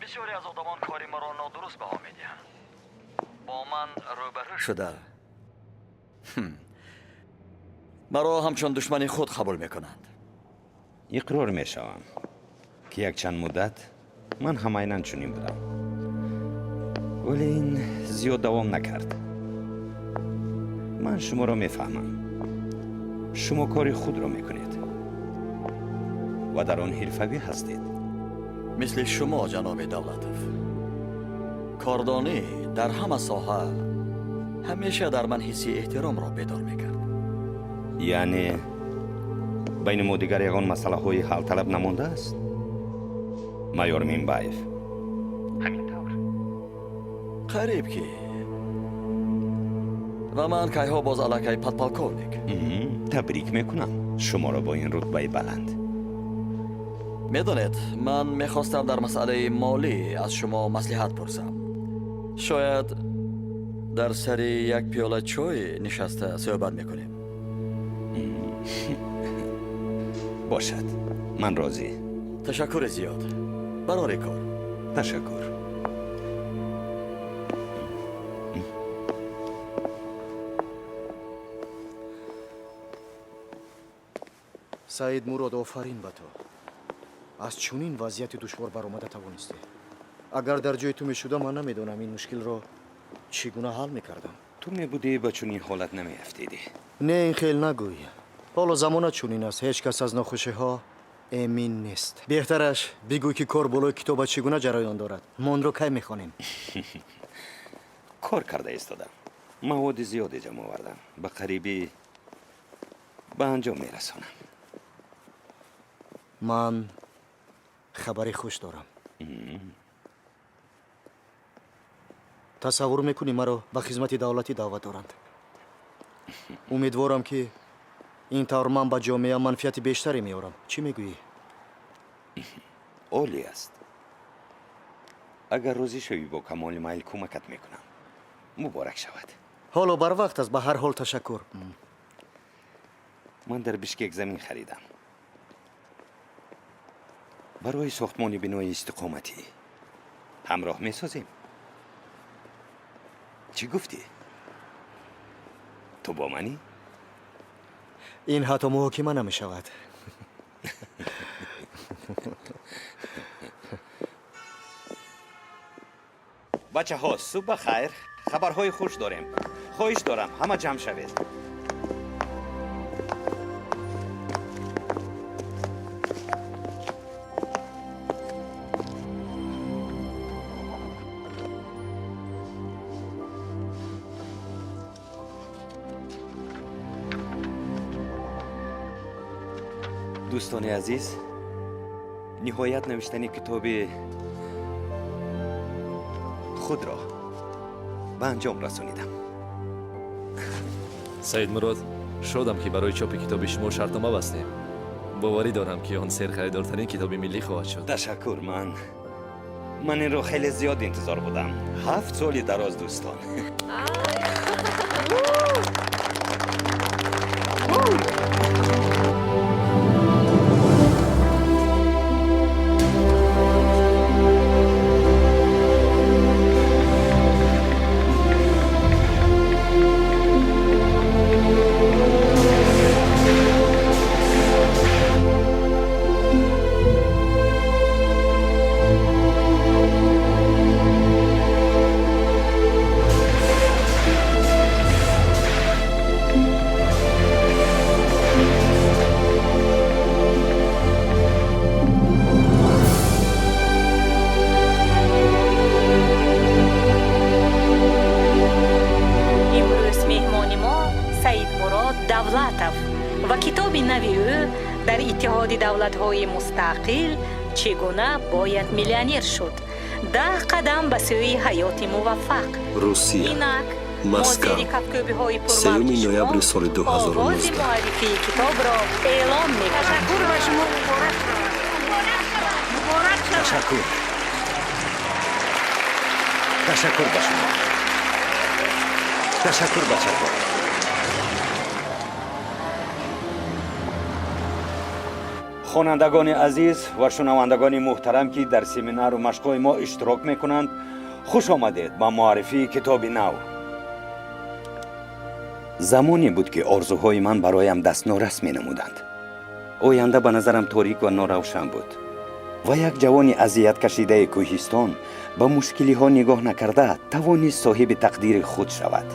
بسیاری از آدمان کاری ما را نادرست بها میدهند. با من روبرو شده مرا همچون دشمن خود قبول میکنند.
اقرار میشوم که یک چند مدت من همینان چنین بودم، ولی این زیاد دوام نکرد. من شما را میفهمم. شما کاری خود را میکنید و در آن حرفه‌ای هستید.
مثل شما جناب دولتوف، کاردانی در همه ساحه همیشه در من حسی احترام را بیدار میکرد.
یعنی بین ما دیگر یگان مسئله های حل طلب نمانده است؟ مایور مینبایف همینطور.
قریب که و من که ها باز علاقه پدپالکورنیک.
تبریک میکنم شما را با این رتبه بلند.
میدونید من میخواستم در مسئله مالی از شما مصلحت پرسم. شاید در سر یک پیاله چای نشسته صحبت میکنیم.
باشد، من راضی.
تشکر زیاد برای کار.
تشکر.
سعید مراد، آفرین به تو. از چنین وضعیت دشوار برآمده توانستی. اگر در جای تو میشدم من نمیدونم این مشکل را چگونه حل میکردم.
تو میبودی با چنین حالت نمیافتیدی.
نه این خیل نگوی. حالا زمانه چنین است. هیچ کس از ناخوشی ها امین نیست. بهترش بگوی که کار بالای کتاب چگونه جریان دارد. من رو کی میخوانیم؟
کار کرده ایستادم. مواد زیادی جمع آوردم. به قریبی به انجام میرسانم.
من خبری خوش دارم. تصور میکنی مرا به خدمت دولتی دعوت دارند. امیدوارم که این طور من به جامعه منفعت بیشتری میارم. چی میگویی؟
عالی است. اگر روزی شوی با کمال میل کمکت میکنم. مبارک شود.
حالا بر وقت است. به هر حال تشکر.
من در بشکک زمین خریدم. برای ساختمان بنای استقامتی همراه میسازیم. چی گفتی؟ تو با منی؟
این حتی محاکمه نمی شود.
بچه ها صبح بخیر. خبرهای خوش داریم. خواهش دارم همه جمع شوید. دوستان عزیز، نهایت نوشتن کتاب خود را به انجام رسانیدم.
سعید مراد، شدم که برای چاپ کتاب شما شرطنامه بستیم. باوری دارم که آن سرخریدارترین کتاب ملی خواهد شد.
تشکر. من این رو خیلی زیاد انتظار بودم. 7 سالی دراز دوستان.
و کتاب نوی او در اتحاد دولت‌های مستقل چگونه باید میلیونر شد. 10 قدم به سوی حیات موفق.
روسیه،
اینک
Москва. 3 ноябри соли 2019.
ташаккур ба шумо. ташаккур бачаҳо. хонандагони азиз ва шунавандагони муҳтарам ки дар семинару машқҳои мо иштирок мекунанд, хуш омадед ба муаррифии китоби нав. замоне буд ки орзуҳои ман бароям дастнорас менамуданд. оянда ба назарам торик ва норавшан буд ва як ҷавони азияткашидаи кӯҳистон ба мушкилиҳо нигоҳ накарда тавонист соҳиби тақдири худ шавад.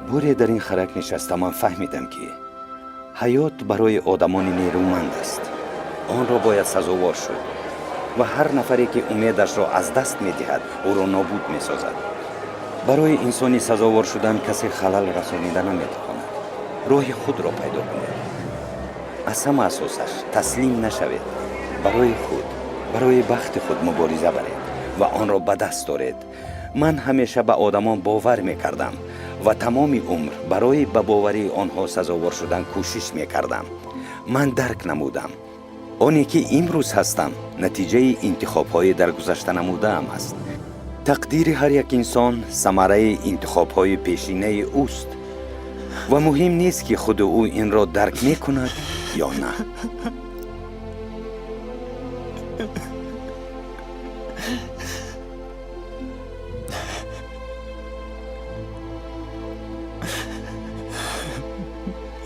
боре дар ин харак нишаста ман фаҳмидам ки ҳаёт барои одамони нерӯманд аст. онро бояд сазовор шуд ва ҳар нафаре ки умедашро аз даст медиҳад, ӯро нобуд месозад. барои инсони сазовор шудан касе халал расонида наметавонад. роҳи худро пайдо кунед. аз ҳама асосаш таслим нашавед. барои худ, барои бахти худ мубориза баред ва онро ба даст оред. ман ҳамеша ба одамон бовар мекардам ва тамоми умр барои ба боварии онҳо сазовор шудан кӯшиш мекардам. ман дарк намудам оне ки имрӯз ҳастам натиҷаи интихобҳои даргузашта намудаам аст. тақдири ҳар як инсон самараи интихобҳои пешинаи ӯст ва муҳим нест ки худу ӯ инро дарк мекунад ё на.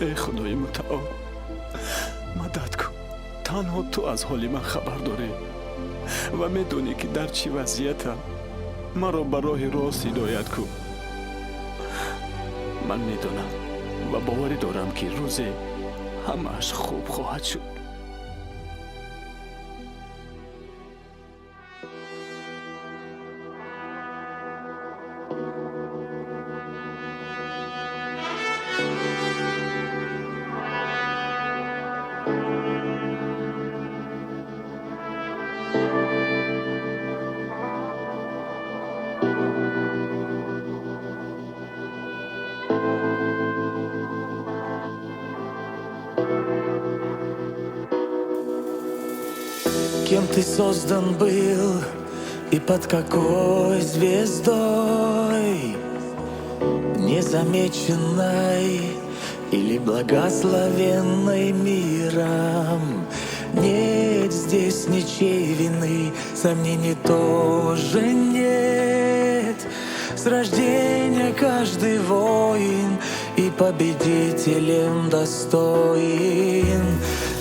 ای خدای متعال مدد کن. تنها تو از حال من خبر داری و میدونی که در چی وضعیتم. مرا به راه راست هدایت کن. من میدونم و باوری دارم که روزی همه‌اش خوب خواهد شد.
Кем ты создан был и под какой звездой, незамеченной или благословенной миром? Нет здесь ничьей вины, сомнений тоже нет. С рождения каждый воин и победителем достоин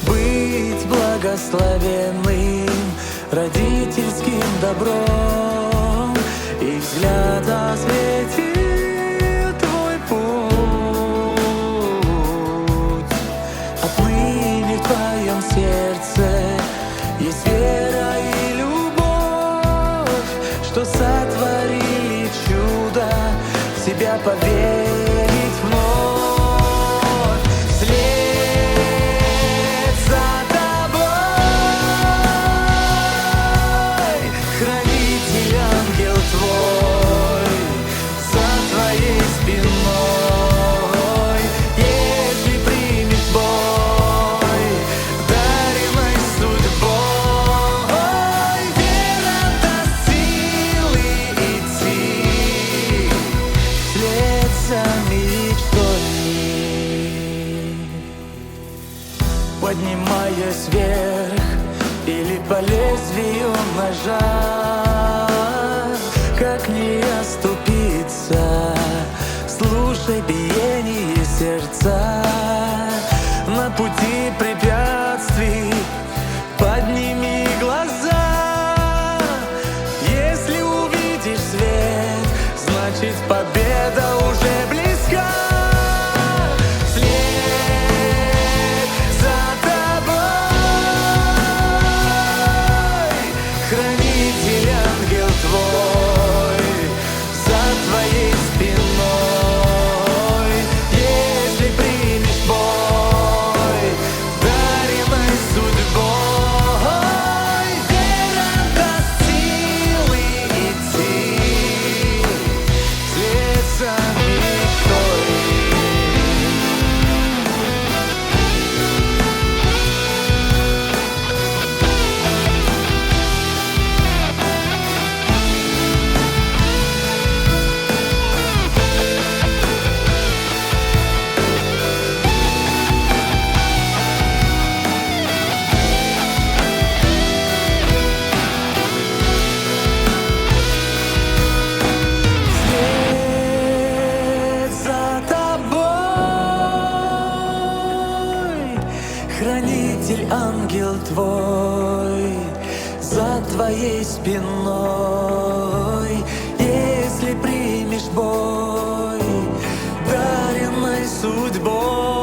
быть благословенным родительским добром, и взгляд осветит твой путь. Отныне в твоем сердце есть вера и любовь, что сотворили чудо, в себя поверить вновь. Вслед за тобой хранитель ангел твой за твоей спиной. Если примешь бой, даренной судьбой, вера даст силы идти вслед за мечтой. Поднимаясь вверх или по лезвию ножа, как не оступиться, слушай биение сердца. На пути препятствий подними глаза. Если увидишь свет, значит победа уже близка. Вслед за тобой хранитель ангел твой за твоей спиной. Если примешь хранитель, ангел твой за твоей спиной. Если примешь бой, даренной судьбой,